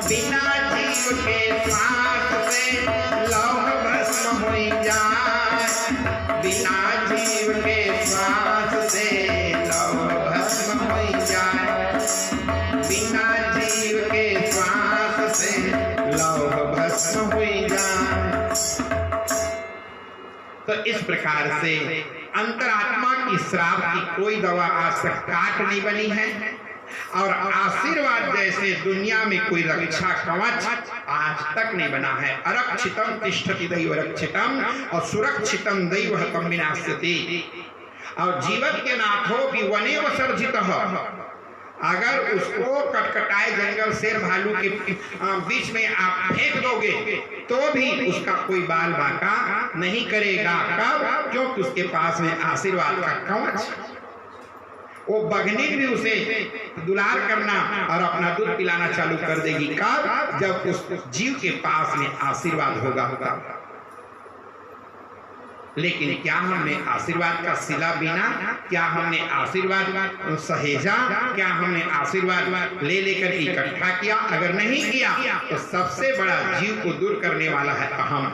बिना जीव के श्वास से लौह भस्म हो जाए, बिना जीव के श्वास से लौह भस्म हो जाए, बिना जीव के श्वास से लौह भस्म हो जाए। तो इस प्रकार से अंतरात्मा की श्राप की कोई दवा आज तक काट नहीं बनी है, और आशीर्वाद जैसे दुनिया में कोई रक्षा कवच आज तक नहीं बना है। अरक्षितम तिष्ठति दैव रक्षितम, और सुरक्षितम दैव हतम विनाश्यति। और जीवत के नाथों की वने विसर्जितः, अगर उसको कटकटाए जंगल शेर भालू के बीच में आप फेंक दोगे तो भी उसका कोई बाल बाका नहीं करेगा। कब? क्योंकि उसके पास में आशीर्वाद का कवच। वो बघनी भी उसे दुलार करना और अपना दूध पिलाना चालू कर देगी। कब? जब उस जीव के पास में आशीर्वाद होगा। लेकिन क्या हमने आशीर्वाद का सिला बिना, क्या हमने आशीर्वाद सहेजा, क्या हमने आशीर्वाद ले लेकर इकट्ठा किया? अगर नहीं किया तो सबसे बड़ा जीव को दूर करने वाला है अहम।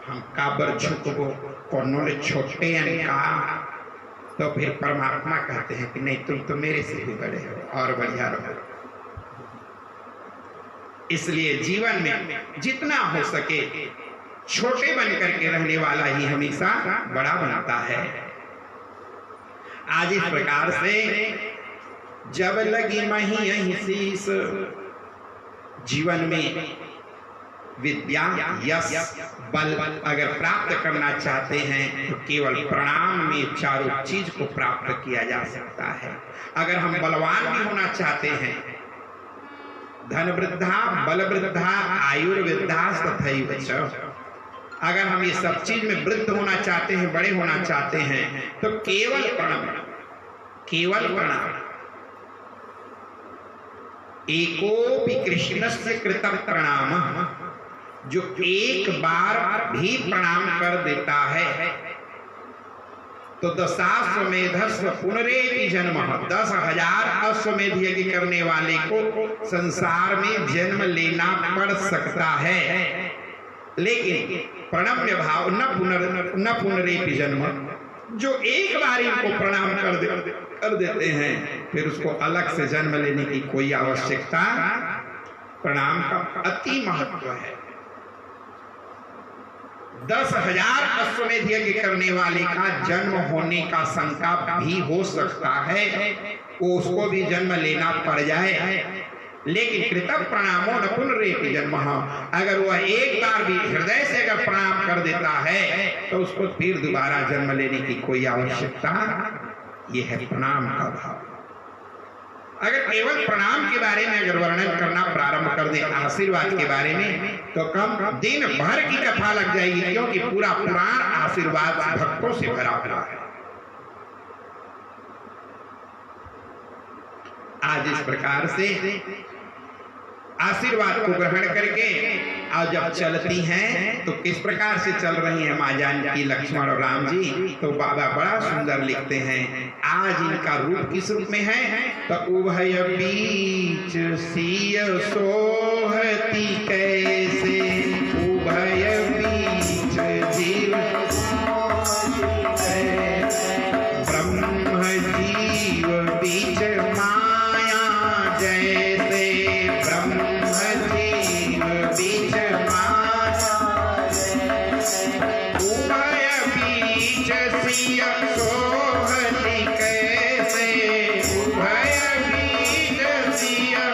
हम काबर झुकबो, कोनो ने छोटे का, तो फिर परमात्मा कहते हैं कि नहीं, तुम तो मेरे से भी बड़े हो और बढ़िया रहो। इसलिए जीवन में जितना हो सके छोटे बन करके रहने वाला ही हमेशा बड़ा बनता है। आज इस प्रकार से जब लगी मही यही शीस, जीवन में विद्या, यश, बल अगर प्राप्त करना चाहते हैं तो केवल प्रणाम में चारों चीज को प्राप्त किया जा सकता है। अगर हम बलवान भी होना चाहते हैं, धन वृद्धा, बल वृद्धा, आयुर्वृद्धा तथैव च, अगर हम ये सब चीज में वृद्ध होना चाहते हैं, बड़े होना चाहते हैं, तो केवल प्रणाम, केवल प्रणाम। एकोपि कृष्णस्य कृतं प्रणाम, जो एक बार भी प्रणाम कर देता है तो 10,000 पुनरेपि जन्म, 10,000 अश्वमेध यज्ञ करने वाले को संसार में जन्म लेना पड़ सकता है। लेकिन प्रणम्य भाव न पुनरेपि जन्म, जो एक बार इनको प्रणाम कर देते हैं फिर उसको अलग से जन्म लेने की कोई आवश्यकता। प्रणाम का अति महत्व है। 10,000 अश्वमेध यज्ञ करने वाले का जन्म होने का शंका भी हो सकता है, वो उसको भी जन्म लेना पड़ जाए। लेकिन कृतज्ञ प्रणामो न पुनरेपि जन्म, अगर वह एक बार भी हृदय से अगर प्रणाम कर देता है तो उसको फिर दोबारा जन्म लेने की कोई आवश्यकता। यह है प्रणाम का भाव। अगर केवल प्रणाम के बारे में अगर वर्णन करना प्रारंभ कर दे, आशीर्वाद के बारे में, तो कम दिन भर की कथा लग जाएगी, क्योंकि पूरा पुराण आशीर्वाद भक्तों से भरा हुआ है। आज इस प्रकार से आशीर्वाद को ग्रहण करके और जब चलती हैं तो किस प्रकार से चल रही हैं माँ जानकी, लक्ष्मण और राम जी, तो बाबा बड़ा सुंदर लिखते हैं। आज इनका रूप किस रूप में है? तो उभय बीच सिय सोहती कैसे, उभय बीच जीव ब्रह्म जी बीच माया उभय बीच सिया सोहति कैसे उभय बीच सिया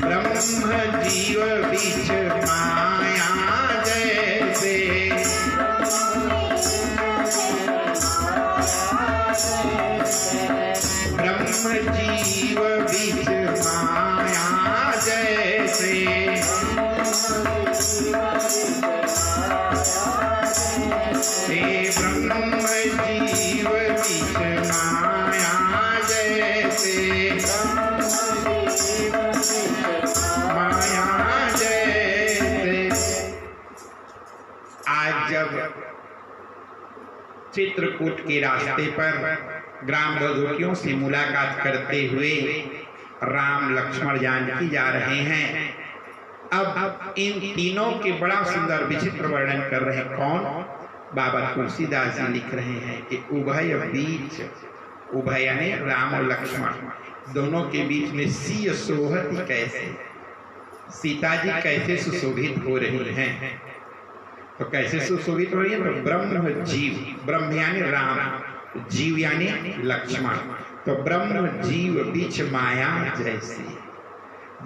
ब्रह्म जीव बीच माया जैसे ब्रह्म जीव बीच माया जैसे हे ब्रह्म जीव बीच माया जैसे माया जैसे। आज जब चित्रकूट के रास्ते पर ग्राम बधूकियों से मुलाकात करते हुए राम लक्ष्मण जानकी जा रहे हैं, अब इन तीनों के बड़ा सुंदर विचित्र वर्णन कर रहे हैं। कौन? बाबा तुलसीदास जी लिख रहे हैं कि उभय बीच, उभय यानी राम और लक्ष्मण दोनों के बीच में सिय सोहति कैसे, सीता जी कैसे सुशोभित हो रही हैं। तो कैसे सुशोभित हो रही है? तो ब्रह्म जीव, ब्रह्म यानी राम, जीव यानी लक्ष्मण, तो ब्रह्म जीव बीच माया जैसे।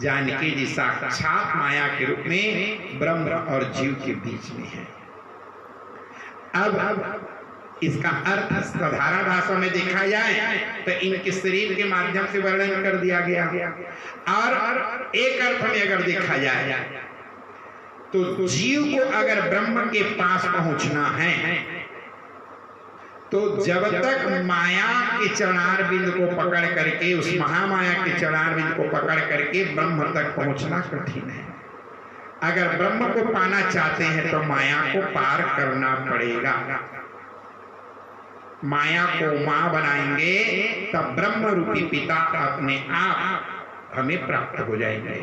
जानकी जी साक्षात माया के रूप में ब्रह्म और जीव के बीच में है। अब इसका अर्थ साधारण भाषा में देखा जाए तो इनके शरीर के माध्यम से वर्णन कर दिया गया, और एक अर्थ में अगर देखा जाए तो जीव को अगर ब्रह्म के पास पहुंचना है तो जब तक माया के चरणार बिंद को पकड़ करके, उस महामाया के चरणार बिंद को पकड़ करके ब्रह्म तक पहुंचना कठिन है। अगर ब्रह्म को पाना चाहते हैं तो माया को पार करना पड़ेगा। माया को मां बनाएंगे तब ब्रह्म रूपी पिता अपने आप हमें प्राप्त हो जाएंगे।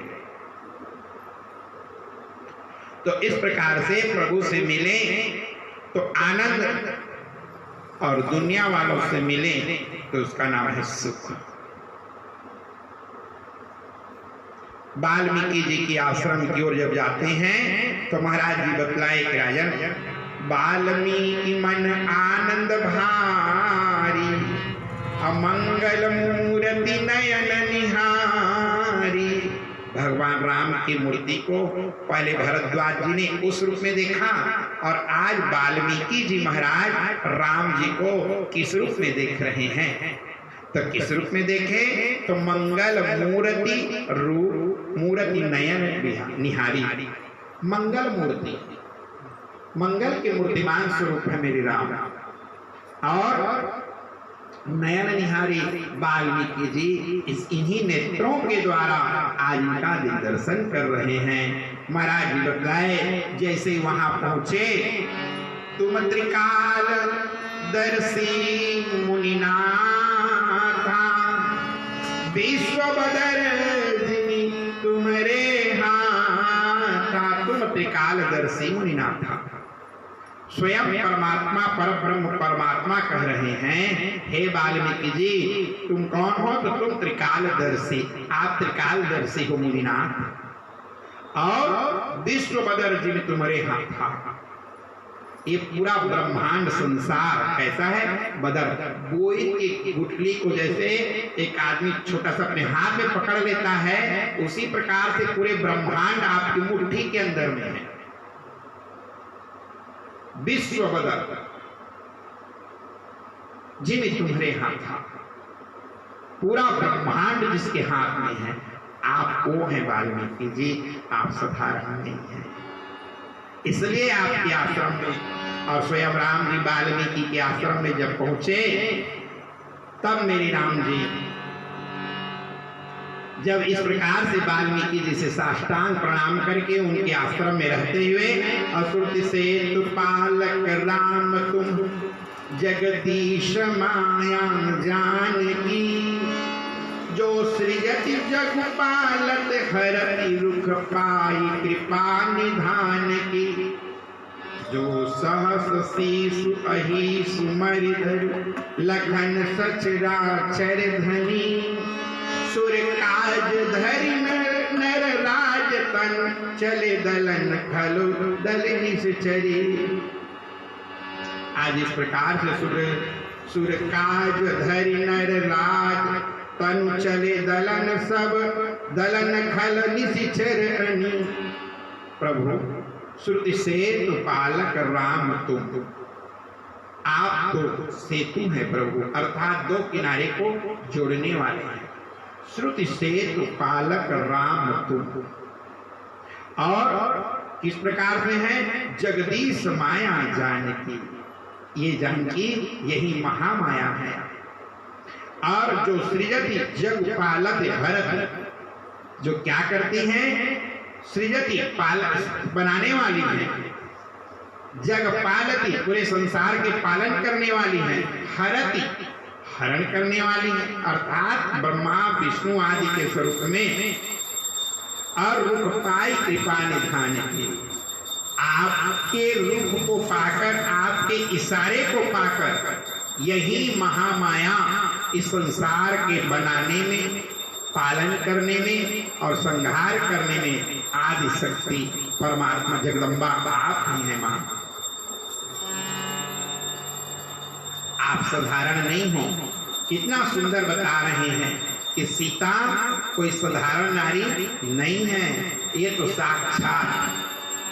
तो इस प्रकार से प्रभु से मिले तो आनंद, और दुनिया वालों से मिले तो उसका नाम है सुख। वाल्मीकि जी की आश्रम की ओर जब जाते हैं तो महाराज जी बतलाए कि राजन, वाल्मीकि मन आनंद भारी, अमंगल मूर्ति नयन निहारी। भगवान राम की मूर्ति को पहले भरद्वाज जी ने उस रूप में देखा, और आज वाल्मीकि जी महाराज राम जी को किस रूप में देख रहे हैं? तो किस रूप में देखे? तो मंगल मूर्ति रूप, मूर्ति नयन निहारी। मंगल मूर्ति, मंगल के मूर्तिमान स्वरूप है मेरे राम, और नयन निहारी वाल्मीकि जी इन्हीं नेत्रों के द्वारा आज इनका दिग्दर्शन कर रहे हैं। महाराज जी बतलाए जैसे वहां पहुंचे, तुम त्रिकाल दर्शी मुनिनाथा, विश्व बदर जिनी तुम्हारे हाथा। तुम त्रिकाल दर्शी मुनिनाथा, स्वयं परमात्मा पर ब्रह्म परमात्मा कह रहे हैं, हे वाल्मीकि जी तुम कौन हो? तो तुम त्रिकालदर्शी, आप त्रिकालदर्शी हो मुनिनाथ, और विश्व बदर जी में तुम्हारे हाथ था। ये पूरा ब्रह्मांड संसार कैसा है? बदर, बोई की गुठली को जैसे एक आदमी छोटा सा अपने हाथ में पकड़ लेता है, उसी प्रकार से पूरे ब्रह्मांड आपकी मुट्ठी के अंदर में है। विश्व बदर जिन्हें तुम्हारे हाथ था, पूरा ब्रह्मांड जिसके हाथ में है, आप वो हैं वाल्मीकि जी, आप साधारण नहीं हैं। इसलिए आपके आश्रम में, और स्वयं राम जी वाल्मीकि के आश्रम में जब पहुंचे, तब मेरे राम जी जब इस प्रकार से वाल्मीकि जी से साष्टांग प्रणाम करके उनके आश्रम में रहते हुए, असुरति से तु पालक राम तुम जगदीश माया जानकी, जो सृजति जग पालत हरति रुख पाई कृपा निधान की, जो सहस शीशु अहि सुमरि धरु लखन सचराचर धनी, सुर काज धरि नर तन चले दलन खलो दल निश्चरी। आज इस प्रकार से सुर काज धरि नर राज, तन चले दलन सब दलन खल निश्चरणी। प्रभु श्रुति सेतु पालक राम तुम, आप तो सेतु है प्रभु, अर्थात दो किनारे को जोड़ने वाले हैं। श्रुति सेतु पालक राम तुम। और किस प्रकार से है? जगदीश माया जानकी, ये जानकी यही महामाया है। और जो सृजति जग पालक भरत, जो क्या करती है? सृजति पालक बनाने वाली है, जग पालती पूरे संसार के पालन करने वाली है, हरति हरण करने वाली है, अर्थात ब्रह्मा विष्णु आदि के स्वरूप में और रूप पाई कृपा निधान की। आपके रूप को पाकर, आपके इशारे को पाकर यही महामाया इस संसार के बनाने में, पालन करने में और संहार करने में आदि शक्ति परमात्मा जगदम्बा आप ही हैं। मां आप साधारण नहीं हो। कितना सुंदर बता रहे हैं कि सीता कोई साधारण नारी नहीं है, ये तो साक्षात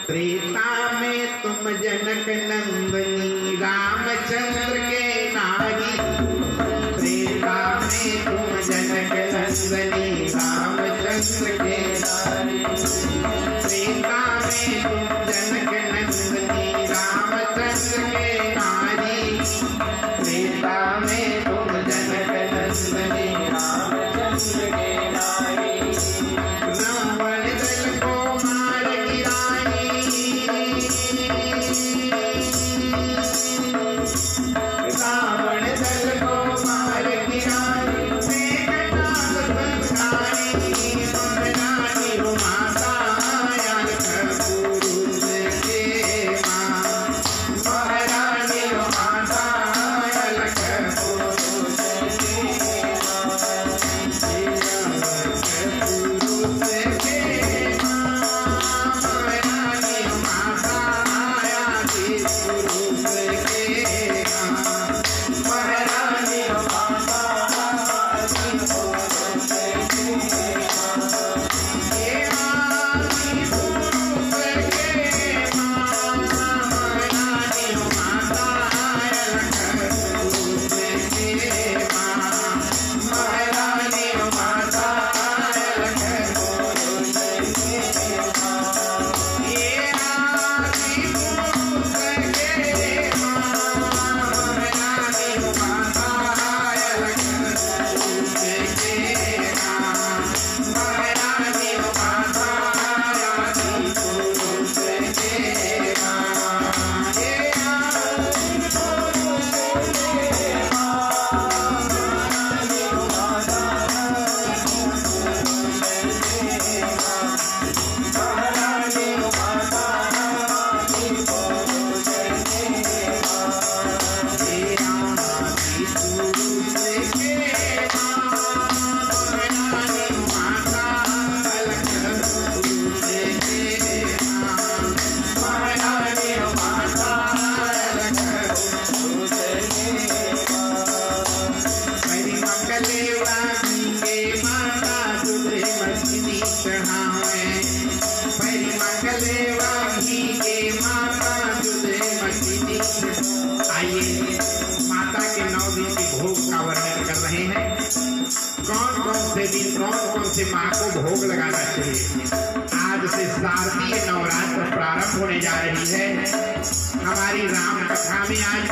त्रेता में तुम जनक नंदनी रामचंद्र के नारी। त्रेता में तुम जनक नंदनी रामचंद्र के नारी। त्रेता में तुम जनक नंदनी रामचंद्र के नारी। त्रेता में तुम जनक नंदनी रामचंद्र के नारी। रावण दल को मार गिराई, रावण दल को मार गिराई, मेघनाद संहारी। महारानी हो माता यान पुरुष के मां। महारानी हो माता यान पुरुष के मां। पुरुष के मां। महारानी हो माता यान पुरुष के मां। महारानी हो माता यान पुरुष के मां। हे आदि पुरुष के मां। महारानी हो माता यान पुरुष के मां। महारानी हो माता यान पुरुष के मां। हे आदि पुरुष के मां। महारानी हो माता यान पुरुष के मां। महारानी हो माता यान पुरुष के मां। हे आदि पुरुष के मां। महारानी हो माता यान पुरुष के मां। महारानी हो माता यान पुरुष के मां। हे आदि पुरुष के मां। महारानी हो माता यान पुरुष के मां। महारानी हो माता यान पुरुष के मां। मेरी मंगलेवा के माता तुझे मछली चढ़ावे। मेरी मंगलेवा के माता तुझे मछली। आइए माता के 9 दिन के भोग का वर्णन कर रहे हैं। कौन कौन से दिन कौन कौन से माँ को भोग लगाना चाहिए। आज से शारदीय नवरात्र प्रारंभ होने जा रही है। हमारी राम कथा में आज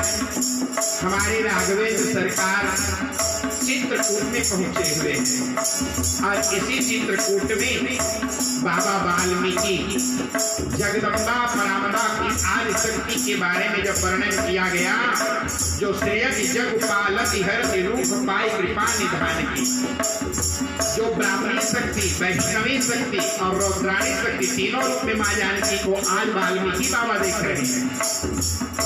हमारे राघवेंद्र सरकार चित्रकूट में पहुंचे हुए हैं और इसी चित्रकूट में बाबा वाल्मीकि जगदम्बा पराम्बा की आदि शक्ति के बारे में जब वर्णन किया गया, जो श्रेयस जग पालति हरति रूप पाई कृपा निधान की, जो ब्राह्मणी शक्ति, वैष्णवी शक्ति और रौद्राणी शक्ति तीनों रूप में मां जानकी को आज वाल्मीकि बाबा देख रहे हैं।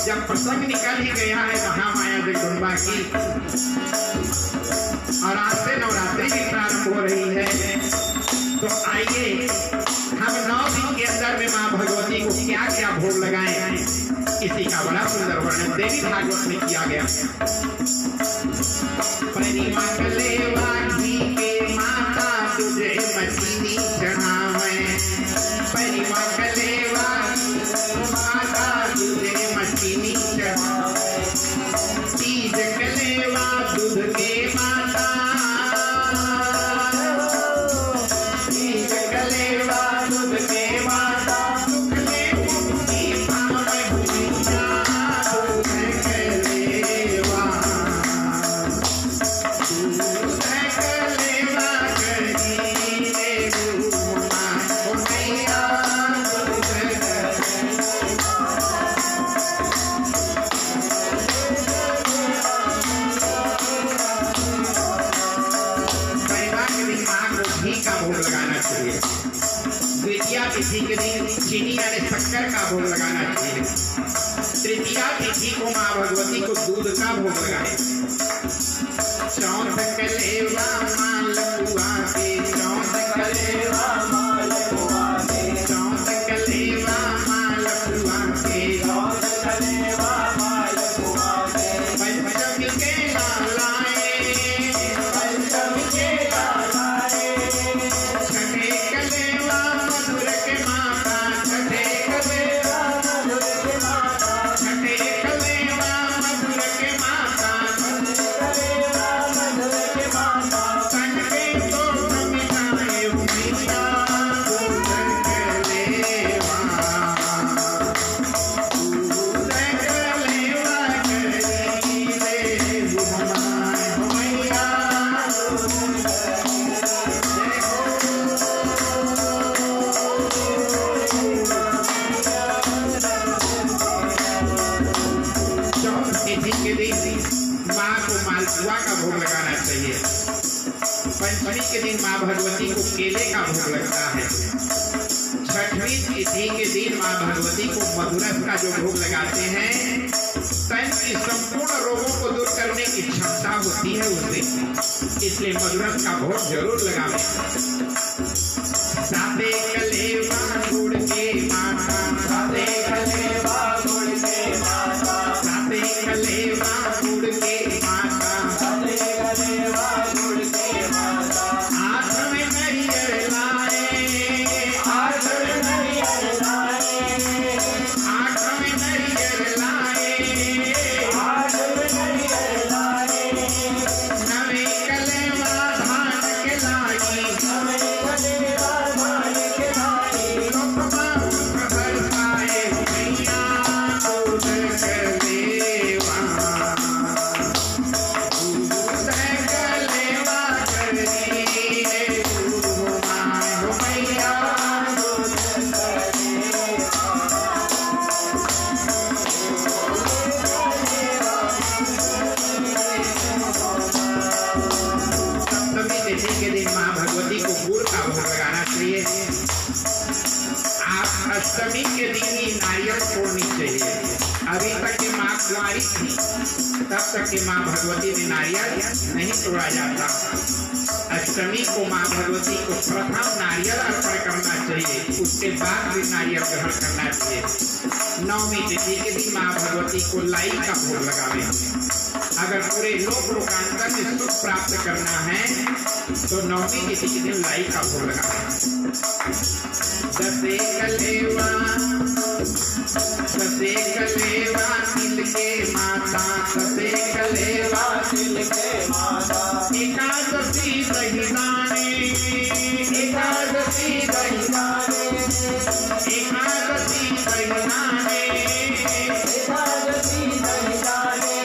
जब प्रसंग निकल ही गया है महामाया जगदम्बा की और आज से नवरात्रि भी प्रारंभ हो रही है, तो आइए हम 9 दिन के अंदर में माँ भगवती को क्या क्या भोग लगाएं, इसी का बड़ा सुंदर वर्णन देवी भागवत में किया गया। परिमा कलेवा घी के माता तुझे मछली चढ़ावे, परिमा कलेवा माता तुझे मछली चढ़ावे, तीज कलेवा दूध के माता, तीज कलेवा दूध के माता, सुख ले मुक्ति पावे भूमिया दूध कलेवा, दूध कलेवा करी रे भूमा भूमिया दूध कलेवा। घी का भोग लगाना चाहिए, द्वितीया तिथि के दिन चीनी यानी शक्कर का भोग लगाना चाहिए, तृतीया तिथि को माँ भगवती को दूध का भोग लगाए, चौथ कलेवा मालपुआ के, चौथ कलेवा मालपुआ के, चौथ कलेवा मालपुआ के, चौथ कलेवा मालपुआ के, पंचमी के लालाए, पंचमी के लालाए, छठे कलेवा मधुर के माता, छठे कलेवा मधुर के माता, छठे कलेवा मधुर के माता, छठे कलेवा मधुर के माता, कंठे तो मिटाए मैया दूध कलेवा, दूध कलेवा करी रे भुवनाय मैया दूध चौथ तिथि के दिन माँ को मालपुआ का भोग लगाना चाहिए, पंचमी के दिन माँ भगवती को केले का भोग लगता है, छठवीं तिथि के दिन माँ भगवती को मधुरस का जो भोग लगाते हैं, तन की संपूर्ण रोगों को दूर करने की क्षमता होती है उससे, इसलिए मधुरस का भोग जरूर लगावे। सादे कलेवा गुड़ के माता, सादे कलेवा गुड़ के माता, सादे कलेवा गुड़ के माता, सादे कलेवा गुड़ के माता, हाथ में नरियर लाए, हाथ में नरियर लाए, हाथ में नरियर लाए, हाथ में नरियर लाए, नवे कलेवा धान के लाई, नवे कलेवा धान के लाई, लोकमा बरसाए मैया दूध कलेवा, दूध कलेवा करी रे भुवनाय मैया दूध सप्तमी तिथि के दिन माँ भगवती को गुड़ का भोग लगाना चाहिए। आप अष्टमी के दिन ही नारियल फोड़नी चाहिए। अभी तक की माँ कुंवारी थी, तब तक की माँ भगवती ने नारियल नहीं तोड़ा जाता। अष्टमी को माँ भगवती को प्रथम नारियल अर्पण करना चाहिए, उसके बाद भी नारियल ग्रहण करना चाहिए। नवमी तिथि के दिन माँ भगवती को लाई का भोग लगावे। अगर पूरे लोकांतर में सुख प्राप्त करना है तो नवमी तिथि के दिन लाई का भोग लगावे। दसे कलेवा तिल के माता, दसे कलेवा तिल के माता, एकादशी दही दाने, एकादशी दही दाने, एकादशी दही दाने, एकादशी दही दाने,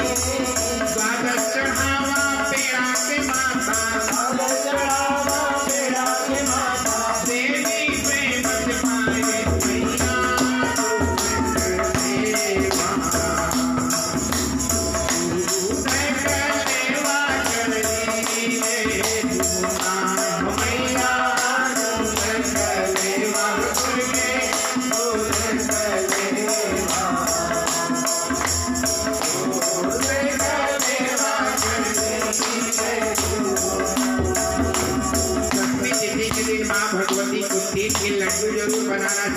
द्वादश चढ़ावा पेड़ा के माता, द्वादश चढ़ावा पेड़ा के माता, देवी प्रेम से पाए मैया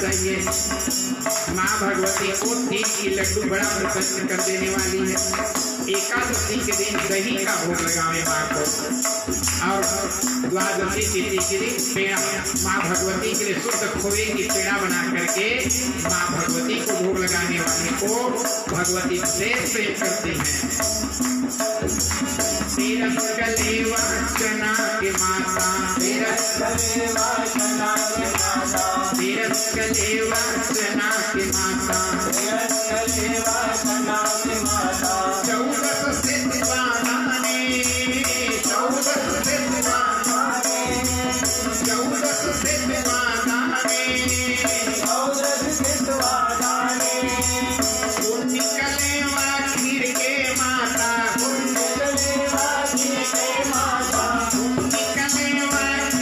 चाहिए। माँ भगवती को तिल की लड्डू बड़ा प्रसन्न कर देने वाली है। एकादशी के दिन दही का भोग लगावे माँ को, और द्वादशी तिथि के दिन पेड़ा, माँ भगवती के लिए शुद्ध खोए की पेड़ा बना करके माँ भगवती को भोग लगाने वाले को भगवती से प्रेम करते हैं। चना के माता चना के माता 14 सिद्धवाने 14 सिद्धवाने निकलेवा खीर के माता निकलेवा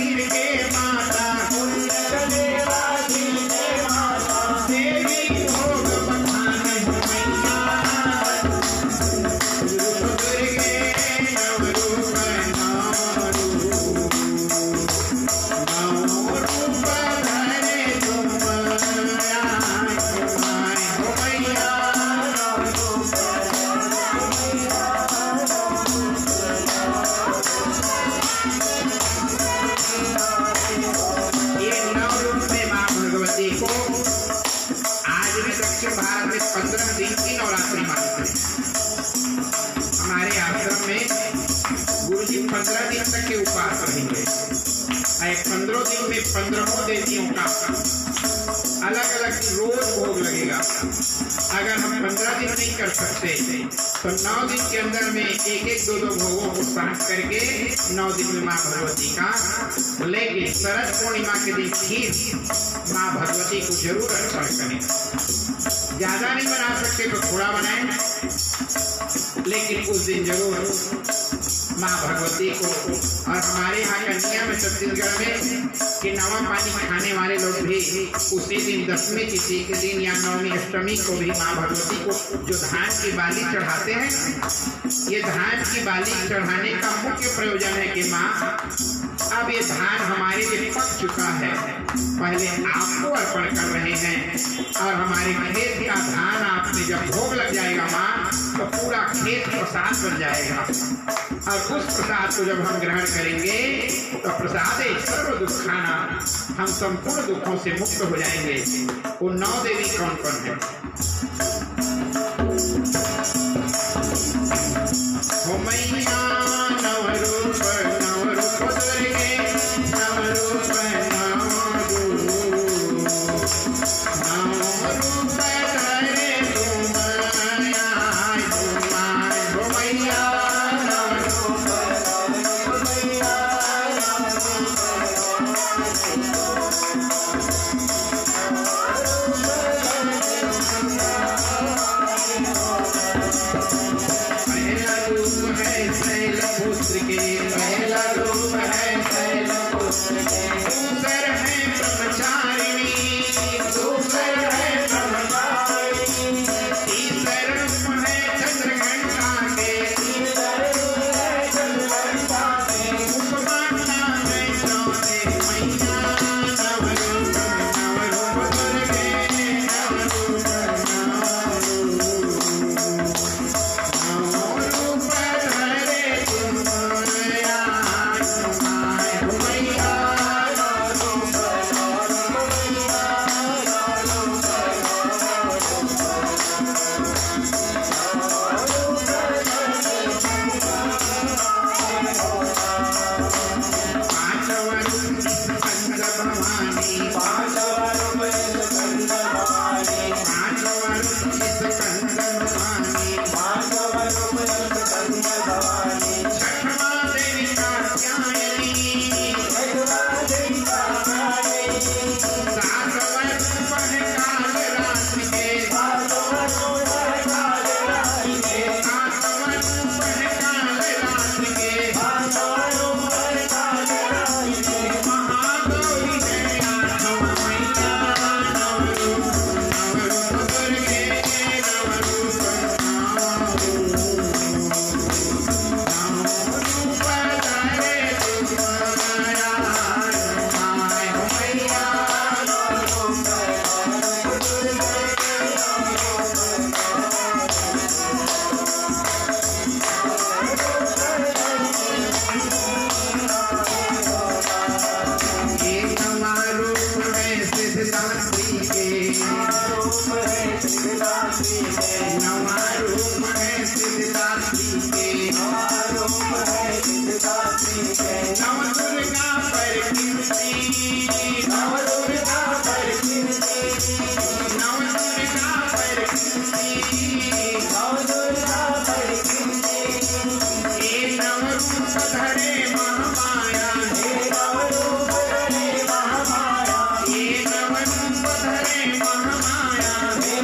खीर के माता देवी भोग बखाने मैया दुर्गे नवरूप धरे तुम को आज भी दक्षिण भारत में 15 दिन की नवरात्रि मानते हैं। हमारे आश्रम में गुरु जी 15 दिन तक के उपवास रहेंगे। 15 दिन में 15 देवियों का अलग अलग रोज भोग लगेगा। अगर हम 15 दिन नहीं कर सकते तो 9 दिन के अंदर में एक 2 भोगों को साफ करके 9 दिन में माँ भगवती का, लेकिन शरद पूर्णिमा के दिन खीर माँ भगवती को जरूर अर्पण करें। ज्यादा नहीं बना सकते तो थोड़ा बनाएं, लेकिन उस दिन जरूर माँ भगवती को। और हमारे यहाँ कन्या में छत्तीसगढ़ में कि नवा पानी खाने वाले लोग भी उसी दिन 10वीं तिथि के दिन या 9वीं अष्टमी को भी माँ भगवती को जो धान की बाली चढ़ाते हैं, ये धान की बाली चढ़ाने का मुख्य प्रयोजन है कि माँ अब ये धान हमारे लिए पक चुका है, पहले आपको अर्पण कर रहे हैं, और हमारे खेत का धान आपने जब भोग लग जाएगा माँ तो पूरा खेत प्रसाद बन जाएगा, और उस प्रसाद को जब हम ग्रहण करेंगे तो प्रसाद सर्व दुखाना, हम संपूर्ण दुखों से मुक्त हो जाएंगे। वो 9 देवी कौन कौन है? हो मैया नवरूप दुर्गे नवरूप नवरूप धरे तुम हो मैया सिद्धदात्री के नवा रूप है सिद्धदात्री के नव दुर्गा पर कीर्ति नव दुर्गा पर कीर्ति नव दुर्गा पर कीर्ति हे नव रूप धरे महामाया हे नव रूप धरे महामाया जन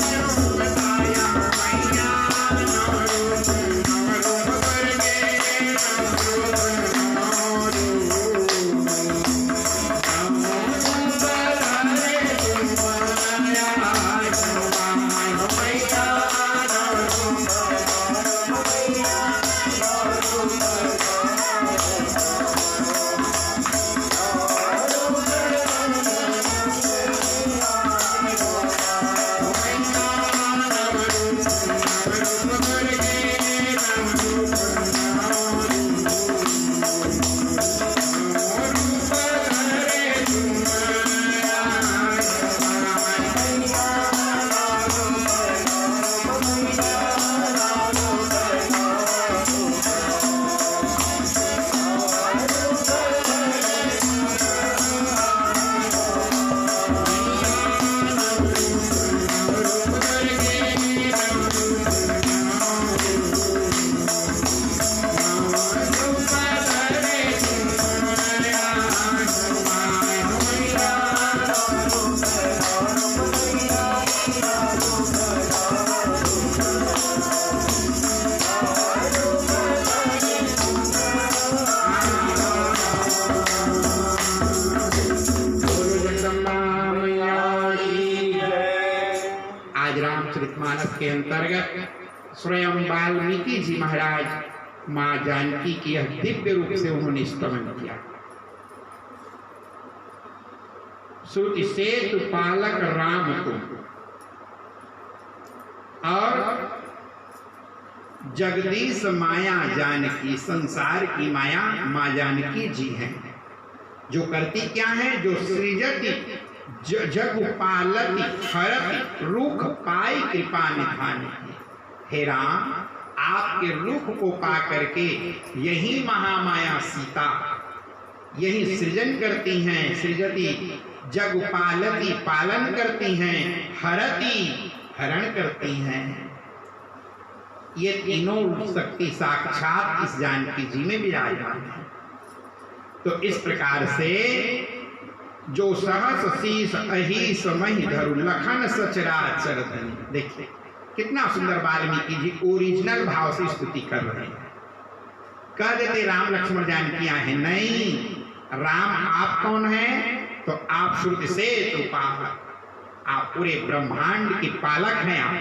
पर बताया मैया नव रूप करके नव रूप रामचरितमानस के अंतर्गत स्वयं वाल्मीकि जी महाराज मां जानकी की यह दिव्य रूप से उन्होंने स्तमन किया। श्रुति सेतु पालक राम को और जगदीश माया जानकी, संसार की माया मां जानकी जी हैं, जो करती क्या है, जो सृजति जग पालती हरति रुख पाई कृपा निधान। हे राम, आपके रुख को पा करके यही महामाया सीता यही सृजन करती हैं, सृजति जग पालती पालन करती हैं, हरति हरण करती हैं। ये तीनों शक्ति साक्षात इस जानकी जी में विराजमान है। तो इस प्रकार से जो सहस शीस अहीस मही धरु लखन सचराचर धनी। देखिए कितना सुंदर वाल्मीकि जी ओरिजिनल भाव से स्तुति कर रहे हैं। कह देते राम लक्ष्मण जानकी हैं, नहीं, राम आप कौन हैं? तो आप श्रुति से तो पालक, आप पूरे ब्रह्मांड के पालक हैं आप।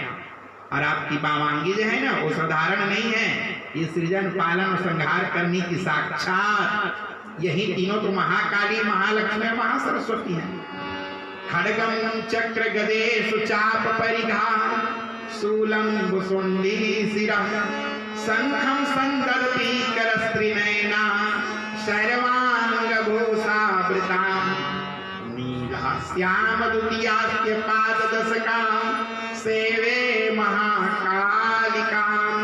और आपकी बावांगी जो है ना, वो साधारण नहीं है, ये सृजन पालन और संहार करने की साक्षात यही तीनों तो महाकाली, महालक्ष्मी, महासरस्वती हैं। खड्गम चक्र गदे सुचाप परिघा शूलम भुसुंडी शिरः शंखम संदर्पी करस्त्रिनयना शर्वांग भूषावृताम् नीलास्याम द्वितीयास्त्य पाददशकाम् सेवे महाकालिकाम्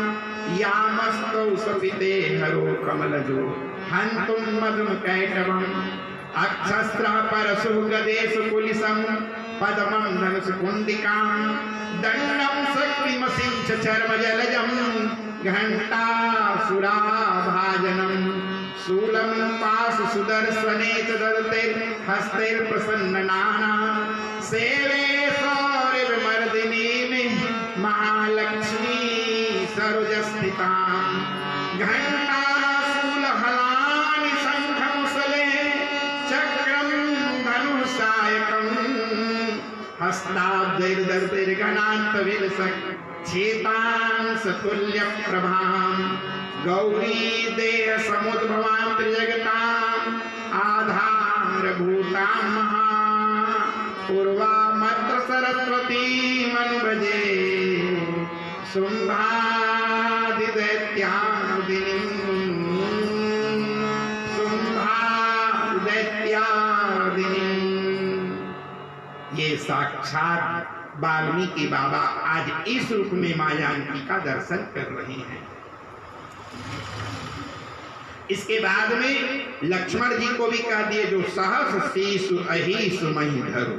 यामस्तौ सपिते हरो कमलजो हन्तुं मधुम कैटवम् अक्षस्त्रः परशुः गदेषु कुलिसं पद्मं धनुष कुंडिकां दंडं शक्तिमसिंच चर्मजलजं घंटासुराभाजनं शूलं पाशु सुदर्शने च ददते हस्तैर्प्रसन्ननाना सेवे सौरभमर्दिनीं महालक्ष्मी सरोजस्थितां घंटाशूलहलानि शंखमुसले चक्रं धनुषायकं हस्ताब्दैर्दर्पैर्गणान्तविलसत् छेतांसतुल्यप्रभां गौरी देह समुद्भवां त्रिजगताम् आधारभूतां महा पूर्वामत्र सरस्वतीमनुभजे शुम्भादिदैत्यानुदिनीं शुम्भादिदैत्यानुदिनीं दैत्यादिनी। ये साक्षात वाल्मीकि बाबा आज इस रूप में मां जानकी का दर्शन कर रहे हैं। इसके बाद में लक्ष्मण जी को भी कह दिए, जो सहस शीशु अहीसु मही धरु,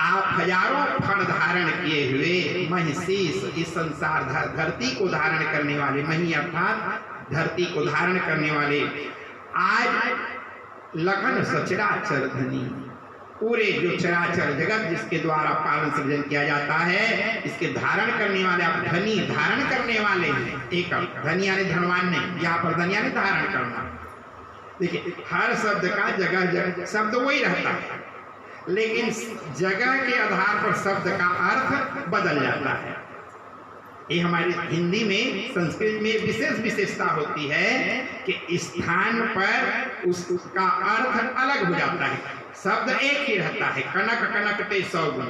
आप हजारों फण धारण किए हुए महिषीष, इस संसार धरती को धारण करने वाले, मही अर्थात धरती को धारण करने वाले, आज लगन सचराचर धनी, पूरे जो चराचर जगत जिसके द्वारा पालन सृजन किया जाता है, इसके धारण करने वाले आप धनी, धारण करने वाले हैं। एक धनी यानी धनवान नहीं, यहाँ पर धनी यानी धारण करना। देखिए हर शब्द का जगह जगह शब्द वही रहता है, लेकिन जगह के आधार पर शब्द का अर्थ बदल जाता है। ये हमारी हिंदी में, संस्कृत में विशेष विशेषता होती है कि स्थान पर उसका अर्थ अलग हो जाता है। शब्द एक ही रहता है, कनक कनकते सौ गुण,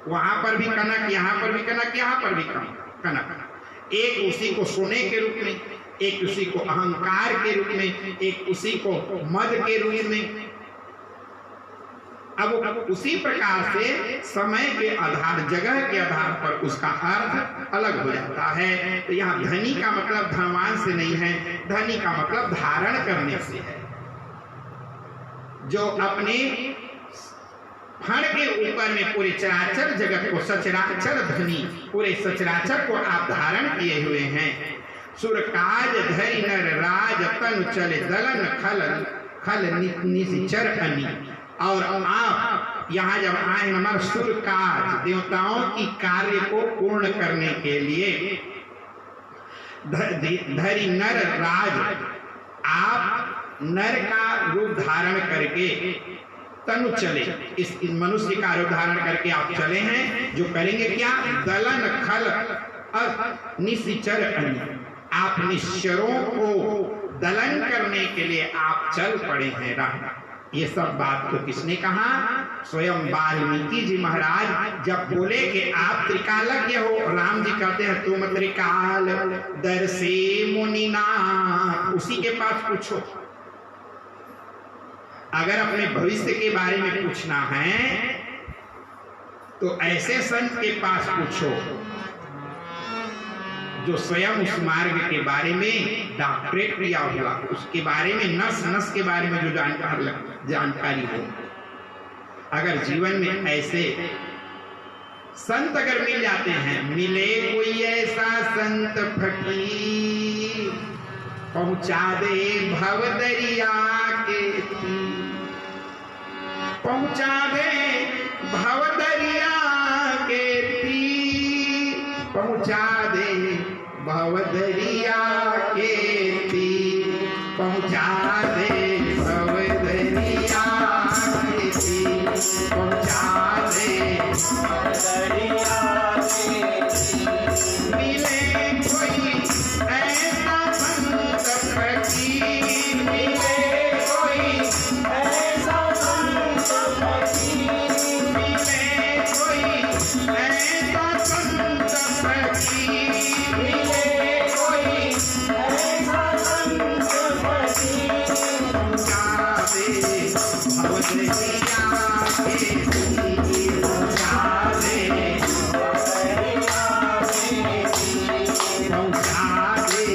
वहां पर भी कनक, यहाँ पर भी कनक, यहाँ पर भी कनक। एक उसी को सोने के रूप में, एक उसी को अहंकार के रूप में, एक उसी को मद के रूप में। अब उसी प्रकार से समय के आधार, जगह के आधार पर उसका अर्थ अलग हो जाता है। तो यहाँ धनी का मतलब धनवान से नहीं है, धनी का मतलब धारण करने से है, जो अपने फण के ऊपर में पूरे चराचर जगत को, सचराचर धनी, पूरे सचराचर को आप धारण किए हुए हैं। सुर काज धरि नर राज तनु चले दलन खल खल निश्चर अनी। और आप यहाँ जब आए, हमारे सुर काज, देवताओं की कार्य को पूर्ण करने के लिए, धरि नर राज, आप नर का रूप धारण करके तनु चले, इस मनुष्य का रूप धारण करके आप चले हैं, जो करेंगे क्या, दलन खल निश्चर अनी, आप निश्चरों को दलन करने के लिए आप चल पड़े हैं राह। ये सब बात तो किसने कहा, स्वयं वाल्मीकि जी महाराज जब बोले कि आप त्रिकालज्ञ हो। राम जी कहते हैं तुम त्रिकाल दर्शे मुनिनाथ, उसी के पास पूछो। अगर अपने भविष्य के बारे में पूछना है तो ऐसे संत के पास पूछो जो स्वयं उस मार्ग के बारे में डॉक्टरेट किया हुआ, उसके बारे में नस नस के बारे में जो जानकारी हो। अगर जीवन में ऐसे संत अगर मिल जाते हैं, मिले कोई ऐसा संत फकीर, पहुंचा दे भव दरिया के तीर, पहुंचा दे भव दरिया के तीर, पहुंचा दे भव दरिया के तीर, पहुंचा दे भव दरिया के तीर, पहुंचा दे दरिया के तीर। मिले कोई ऐसा संत फकीर, मिले कोई ऐसा संत फकीर, मिले कोई ऐसा संत फकीर, मिले कोई ऐसा संत फकीर, पहुंचा दे भव दरिया के तीर, पहुंचा दे भव दरिया के तीर, पहुंचा दे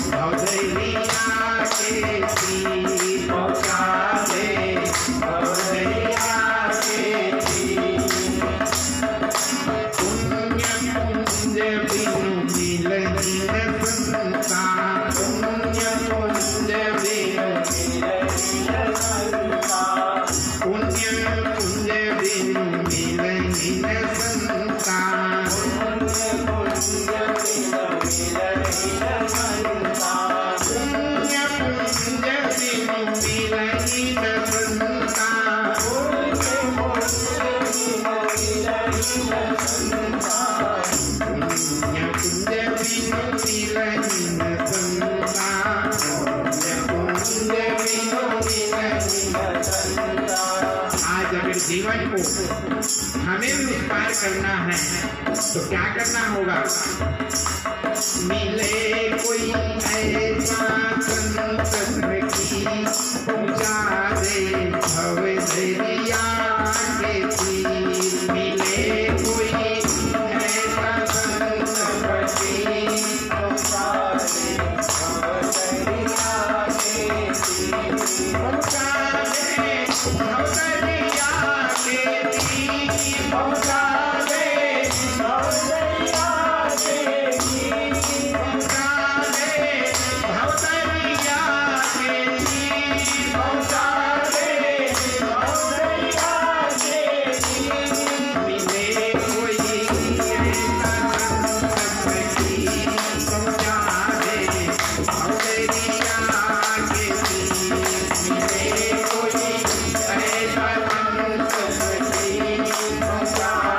भव दरिया के तीर, पहुंचा दे भव दरिया के तीर। पुण्य पुंज बिनु मिलहि न संता, पुण्य पुंज बिनु मिलहि न संता, पुण्य पुंज बिनु मिलहि न संता, पुण्य पुंज बिनु मिलहि न संता, पुण्य पुंज बिनु मिलहि न संता, पुण्य पुंज बिनु मिलहि न संता, पुण्य पुंज बिनु मिलहि न संता, पुण्य पुंज बिनु मिलहि न संता। आज अगर जीवन को हमें भी पार करना है तो क्या करना होगा, मिले कोई ऐसा संत फकीर, पहुंचा दे दरिया के तीर मिले कोई ऐसा संत फकीर पहुँचावे भवदरिया के तीर पहुँचावे भवदरिया के तीर पहुँचावे भवदरिया के तीर पहुँचावे भवदरिया के तीर पहुँचावे भवदरिया के तीर मिले कोई ऐसा संत फकीर पहुँचावे भवदरिया के तीर मिले कोई ऐसा संत फकीर पहुँचावे भवदरिया के तीर पहुँचावे भवदरिया के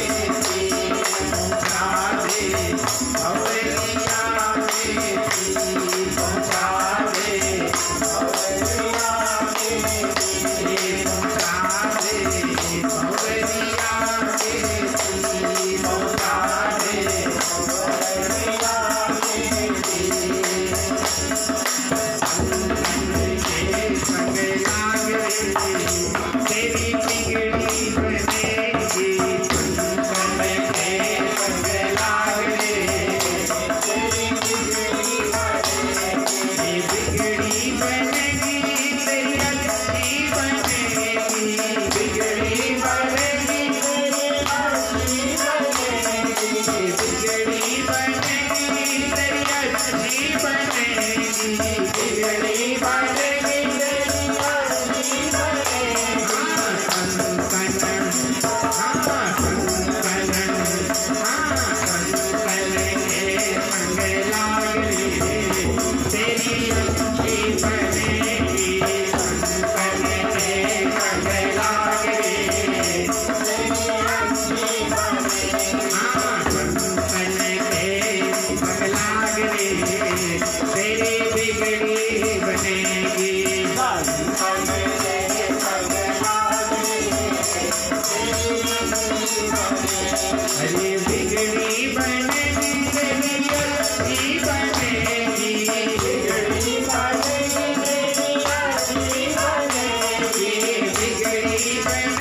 तीर पहुँचावे भवदरिया के तीर पहुँचावे भवदरिया के तीर पहुँचावे भवदरिया के तीर के संग लागे तेरी बिगड़ी बनेगी संग के संग लागे तेरी बिगड़ी बनेगी बिगड़ी बनेगी तेरी अच्छी बनेगी बिगड़ी बनेगी तेरी अच्छी बनेगी बिगड़ी बनेगी तेरी अच्छी बनेगी बिगड़ी बनेगी तेरी अच्छी बनेगी हाँ संतन हाँ संतन हाँ संतन के संग लागे तेरी अच्छी बनेगी संतन के संग लागे तेरी अच्छी बनेगी हाँ संतन के संग लागे तेरी बिगड़ी बनेगी संतन के संग लागे तेरी बिगड़ी बनेगी अरे बिगड़ी बनेगी तेरी अच्छी बनेगी बिगड़ी बनेगी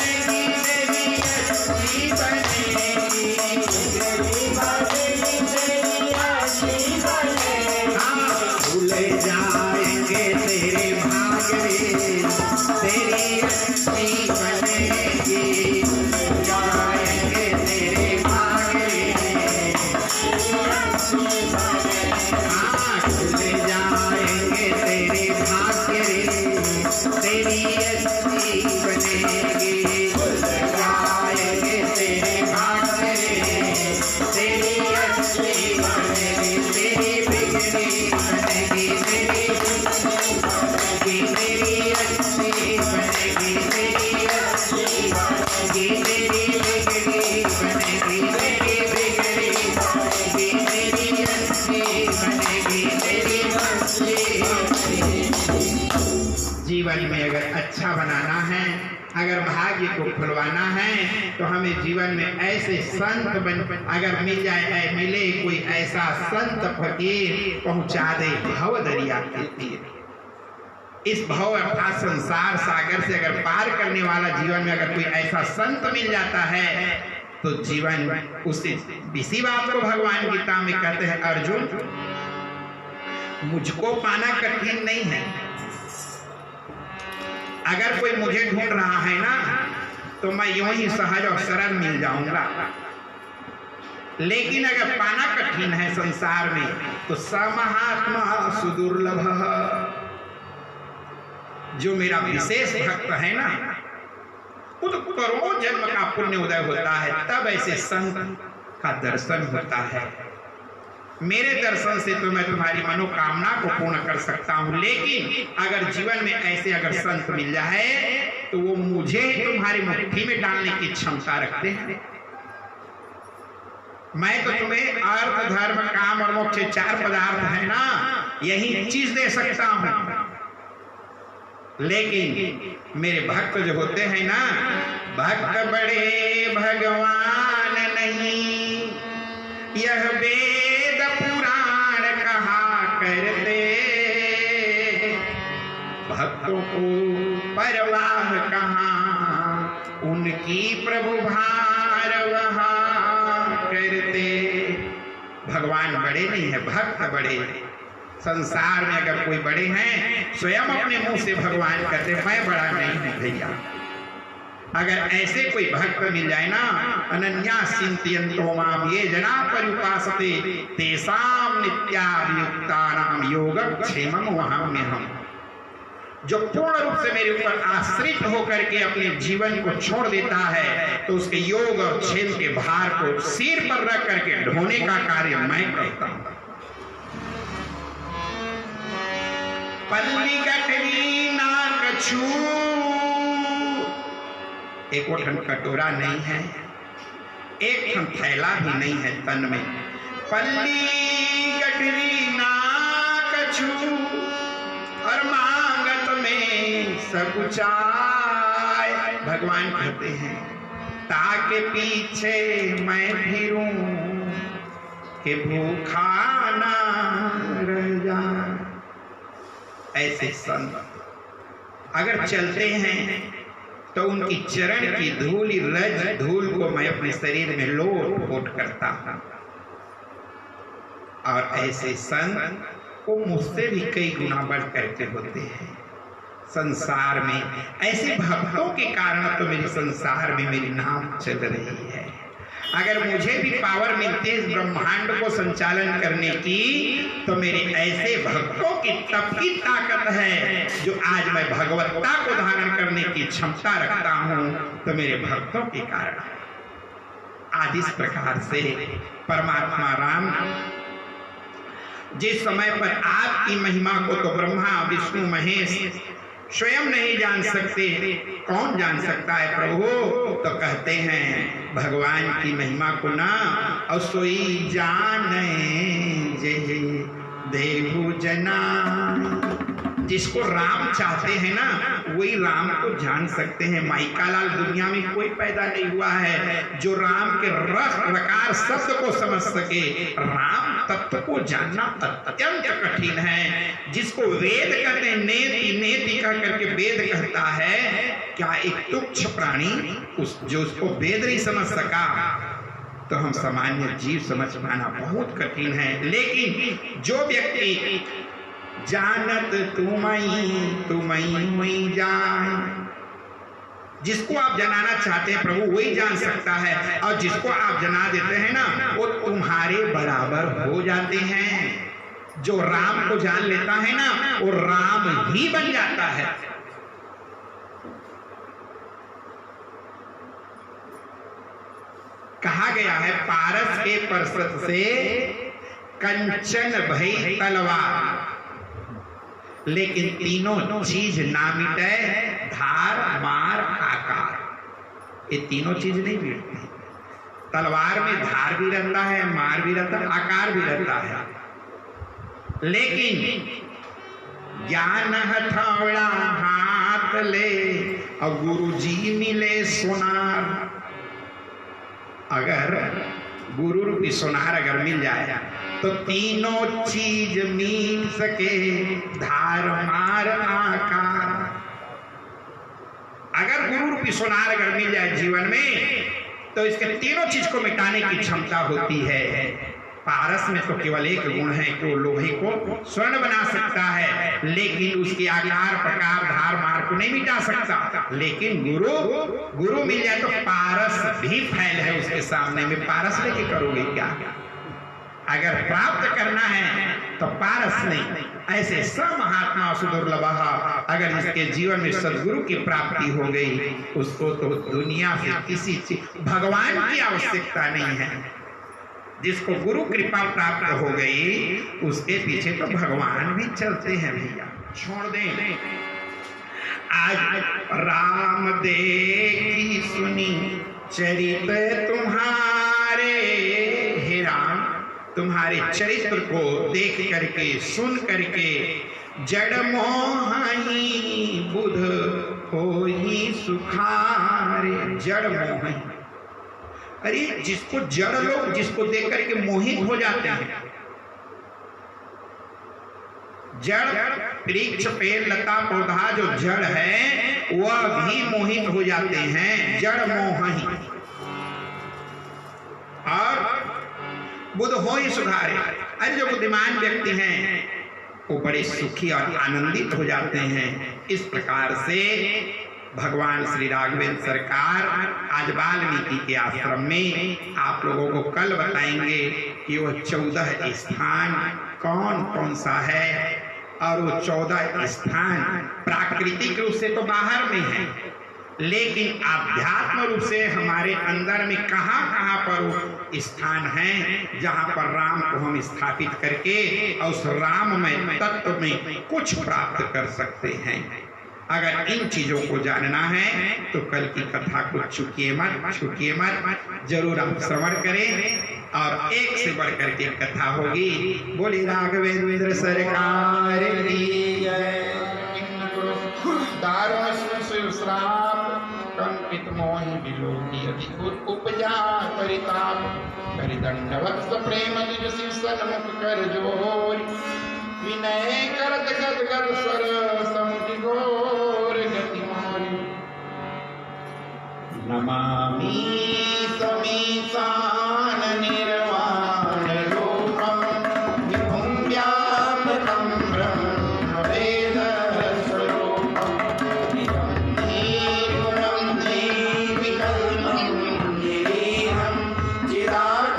तेरी अच्छी बनेगी बिगड़ी बनेगी तेरी अच्छी बनेगी बिगड़ी बनेगी तेरी अच्छी बनेगी हाँ भूल जाएंगे तेरे भाग रे तेरी अच्छी बनेगी भूल जाएंगे तेरे भाग रे तेरी अच्छी बनेगी हाँ खुल जाएंगे तेरे भाग्य रे तेरी अच्छी बनेगी खुल जाएंगे तेरे भाग्य रे तेरी अच्छी बनेगी तेरी बिगड़ी बनेगी तेरी बनेगी तेरी अच्छी बनेगी तेरी अच्छी बनेगी तेरी बिगड़ी बनेगी तेरी बिगड़ी बनेगी तेरी अच्छी बनेगी तेरी अच्छी बनेगी जीवन में अगर अच्छा बनाना है अगर भाग्य को खुलवाना है तो हमें जीवन में ऐसे संत बन अगर मिल जाए मिले कोई ऐसा संत फकीर पहुंचा दे भव दरिया के तीर इस भव अर्थात संसार सागर से अगर पार करने वाला जीवन में अगर कोई ऐसा संत मिल जाता है तो जीवन उसे इसी बात को भगवान गीता में कहते हैं अर्जुन मुझको पाना कठिन नहीं है अगर कोई मुझे ढूंढ रहा है ना तो मैं यूं ही सहज और सरल मिल जाऊंगा लेकिन अगर पाना कठिन है संसार में तो समहात्मा सुदुर्लभ जो मेरा विशेष भक्त है ना वो तो करोड़ों जन्म का पुण्य उदय होता है तब ऐसे संत का दर्शन होता है मेरे दर्शन से तो मैं तुम्हारी मनोकामना को पूर्ण कर सकता हूं लेकिन अगर जीवन में ऐसे अगर संत मिल जाए तो वो मुझे तुम्हारी मुट्ठी में डालने की क्षमता रखते हैं मैं तो तुम्हें अर्थ धर्म काम और मोक्ष 4 पदार्थ है ना यही चीज दे सकता हूं लेकिन मेरे भक्त जो होते हैं ना भक्त बड़े भगवान नहीं यह वेद पुराण कहा करते भक्तों को परवाह कहाँ, उनकी प्रभु भार वहाँ करते। भगवान बड़े नहीं है, भक्त बड़े। संसार में अगर कोई बड़े हैं, स्वयं अपने मुंह से भगवान कहते मैं बड़ा नहीं हूं भैया। अगर ऐसे कोई भक्त मिल जाए ना, अनन्या चिंतयन्तो माम ये जना पर्युपासते तेषां नित्याभियुक्तानां योगक्षेमं वहाम्यहम्। जो पूर्ण रूप से मेरे ऊपर आश्रित होकर के अपने जीवन को छोड़ देता है, तो उसके योग और क्षेम के भार को सिर पर रख करके ढोने का कार्य मैं करता हूं। पल्ली कटरी ना कछू, एक वो ठन कटोरा नहीं है, एक ठन थैला भी नहीं है तन में। पल्ली कटरी ना कछू और मांगत में सकुचाय। भगवान कहते हैं ताके पीछे मैं फिरूं कि भूखा ना रह जाए। ऐसे संत अगर चलते हैं तो उनकी चरण की धूल रज धूल को मैं अपने शरीर में लोट पोट करता हूं। और ऐसे संत को मुझसे भी कई गुना बढ़ करके होते हैं। संसार में ऐसे भक्तों के कारण तो मेरे संसार में मेरी नाम चल रही है। अगर मुझे भी पावर मिलती है इस ब्रह्मांड को संचालन करने की, तो मेरे ऐसे भक्तों की तब की ताकत है जो आज मैं भगवत्ता को धारण करने की क्षमता रखता हूं, तो मेरे भक्तों के कारण। आज इस प्रकार से परमात्मा राम जिस समय पर आपकी महिमा को तो ब्रह्मा विष्णु महेश स्वयं नहीं जान सकते, कौन जान सकता है प्रभु? तो कहते हैं भगवान की महिमा को ना असोई जाने जे देहु जना। जिसको राम चाहते हैं ना, वही राम को जान सकते हैं। माइकालाल दुनिया में कोई पैदा नहीं हुआ है जो राम के रस रकार शब्द को समझ सके। राम तत्व को जानना अत्यंत कठिन है। जिसको वेद कहते हैं, नेति नेति कह करके वेद कहता है, क्या एक तुच्छ प्राणी जो उसको वेद नहीं समझ सका, तो हम सामान्य जीव समझ पाना बहुत कठिन है। लेकिन जो व्यक्ति जानत तुमई जान, जिसको आप जनाना चाहते हैं प्रभु वही जान सकता है, और जिसको आप जना देते हैं ना, वो तुम्हारे बराबर हो जाते हैं। जो राम को जान लेता है ना, वो राम ही बन जाता है। कहा गया है पारस के परसत से कंचन भई तलवार, लेकिन तीनों चीज ना मिटे, धार मार आकार। ये तीनों चीज नहीं मिटती। तलवार में धार भी रहता है, मार भी रहता है, आकार भी रहता है, लेकिन ज्ञान हथौड़ा हाथ ले और गुरुजी मिले सोनार। अगर गुरु रूपी सोनार अगर मिल जाए तो तीनों चीज मिल सके, धार मार आकार। अगर गुरु रूपी सोनार अगर मिल जाए जीवन में, तो इसके तीनों चीज को मिटाने की क्षमता होती है। पारस में तो केवल एक गुण है कि वो लोहे को स्वर्ण बना सकता है, लेकिन उसकी आकार प्रकार धार मार को नहीं मिटा सकता। लेकिन गुरु मिल जाए तो पारस भी फैल है उसके सामने में। पारस लेके करोगे क्या? अगर प्राप्त करना है तो पारस नहीं। ऐसे सब महात्मा सुदुर्लभ, अगर जिसके जीवन में सदगुरु की प्राप्ति हो गई, उसको तो दुनिया से किसी चीज भगवान की आवश्यकता नहीं है। जिसको गुरु कृपा प्राप्त हो गई, उसके पीछे तो भगवान भी चलते हैं भैया। छोड़ दें। आज राम देखी सुनी चरित तुम्हारे, हे राम तुम्हारे चरित्र को देख करके सुन करके जड़ मोही बुध होई सुखारे। जड़ मोही, अरे जिसको जड़ लोग जिसको देख करके मोहित हो जाते हैं, जड़ वृक्ष पेड़ लता पौधा जो जड़ है वह भी मोहित हो जाते हैं, जड़ मोह ही। और बुद्ध हो ही सुधारे। अरे जो बुद्धिमान व्यक्ति हैं वो बड़े सुखी और आनंदित हो जाते हैं। इस प्रकार से भगवान श्री राघवेंद्र सरकार आज वाल्मीकि के आश्रम में आप लोगों को कल बताएंगे कि वो 14 स्थान कौन कौन सा है, और वो 14 स्थान प्राकृतिक रूप से तो बाहर में है, लेकिन आध्यात्म रूप से हमारे अंदर में कहाँ कहाँ पर वो स्थान है जहाँ पर राम को हम स्थापित करके और उस राममय तत्व में कुछ प्राप्त कर सकते हैं। अगर इन चीजों को जानना है तो कल की कथा को छूटिए मत, जरूर आप श्रवण करें और एक से बढ़कर के कथा होगी। बोली राघवेंद्र सरकार की जय। दारुण श्राप कंपित मोहि विलोकी अधिक उपजा परिताप, कर दंडवत प्रेम निज शिव सन्मुख कर जोर, विनय करत गदगद स्वर समुझ घोर गति मोरी। नमामि समीसान निर्वाण रूपम, विभुं व्यापकं ब्रह्म वेद स्वरूपम, निर्गुणं निर्विकल्पं निरीहं, चिदाकाशमाकाशवासं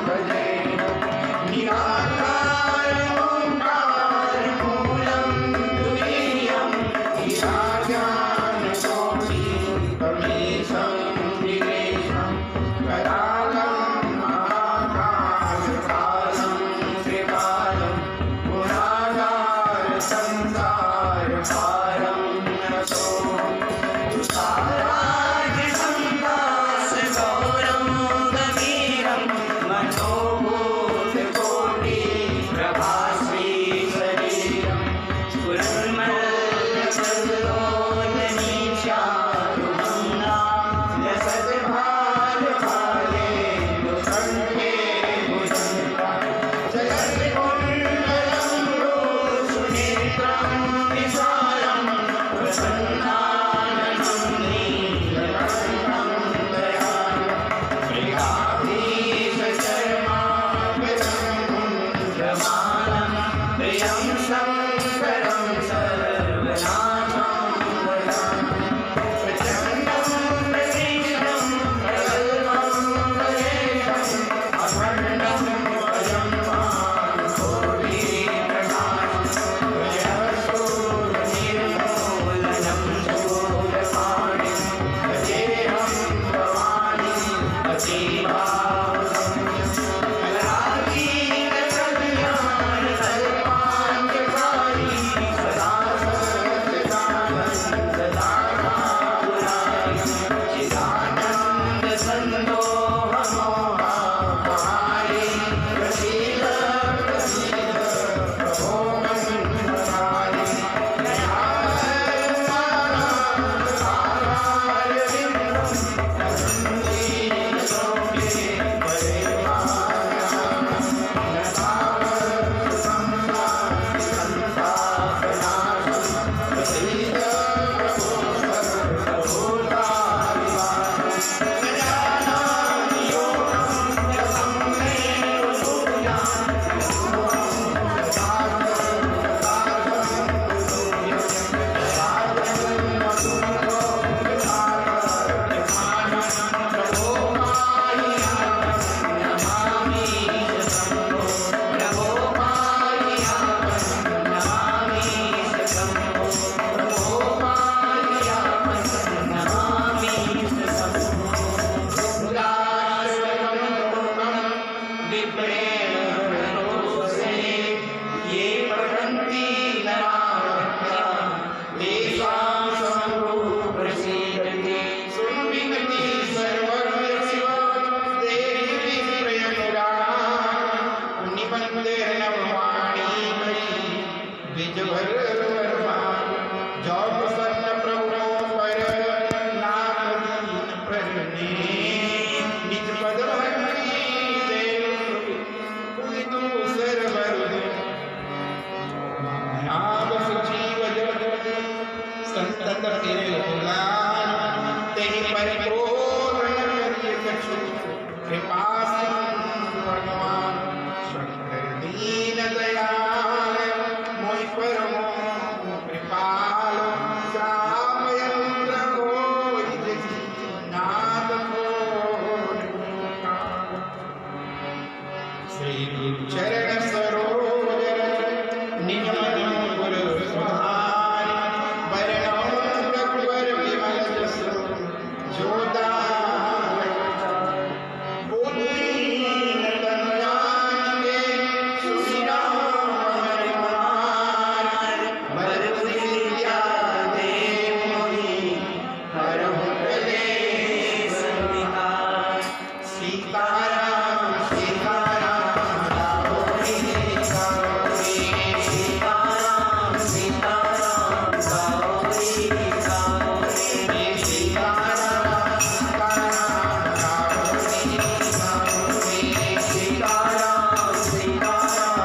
भजे। निज पद भक्ति देव निज मनो गुरु सुधार बरनौ रघुवर विमल जसु जोदार बुद्धिहीन तनु जानिके सुनि राम हमार वर बुद्धि विद्या देव मोहि हरहु क्लेश विकार सीताराम सीताराम गाओ सीताराम सीताराम गाओ सीताराम सीताराम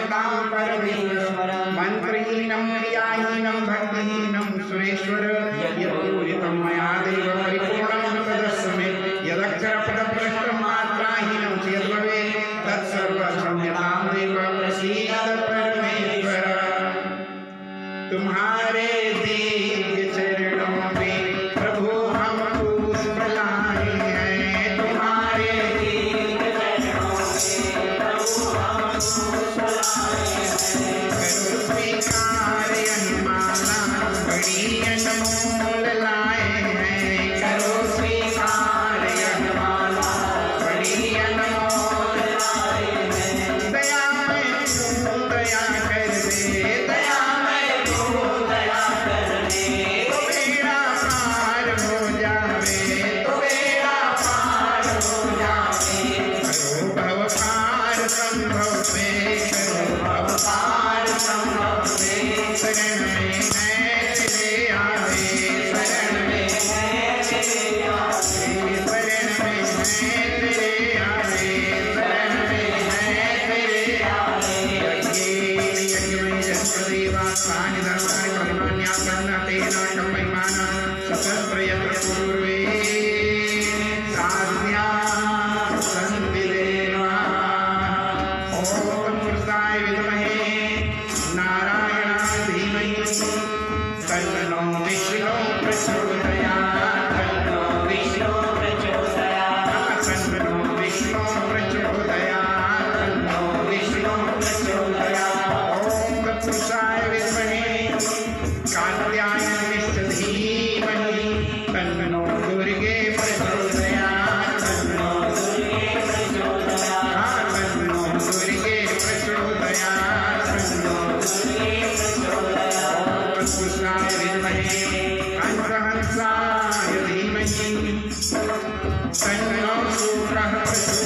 क्षमतां परमेश्वर मंत्रहीनं क्रियाहीनं भक्तिहीनं सुरेश्वर यत्पूरितं मया देव परिपूर्णं तदस्व मे यदक्षरपदभ्रष्टमात्राहीनं चेद्भवेत् तत्सर्वं क्षम्यतां देव प्रसीद परमेश्वर। तुम्हारे दिव्य चरणों में प्रभु हम पुष्प लाए हैं, तुम्हारे दिव्य चरणों में प्रभु हम पुष्प लाए हैं। करो स्वीकार अनुमाना बड़ी अनमोल लाए हैं, करो स्वीकार अनुमाना बड़ी अनमोल लाए हैं। दया में तू दया कर दे, दया में तू दया कर दे, तो बेड़ा पार हो जावे, तो बेड़ा पार हो जावे। करो भव पार संभव में, करो भव पार संभव में। शरण में है तेरे आए, शरण में है तेरे आए, शरण में है तेरे आए, शरण में है तेरे आए। यज्ञेन यज्ञमय जगदेवा तानि धर्माणि परिमाण्यासन्न तेन कम्पयमाना सतप्रयत्न पूर्वे साध्या सन्ति देवा। ॐ तत्पुरुषाय विद्महे नारायणाय धीमहि तन्नो विष्णु प्रचोदयात्, तन्नो विष्णु प्रचोदयात्, तन्नो विष्णु प्रचोदयात्, तन्नो विष्णु प्रचोदयात्। ॐ तत्पुरुषाय विद्महे कात्यायनाय धीमहि तन्नो दुर्गे प्रचोदयात्, तन्नो दुर्गे प्रचोदयात्, तन्नो दुर्गे प्रचोदयात्, तन्नो दुर्गे प्रचोदयात्। तत्पुरुषाय विद्महे कंसहंसाय धीमहि तन्नो शुक्रः प्रचोदयात्।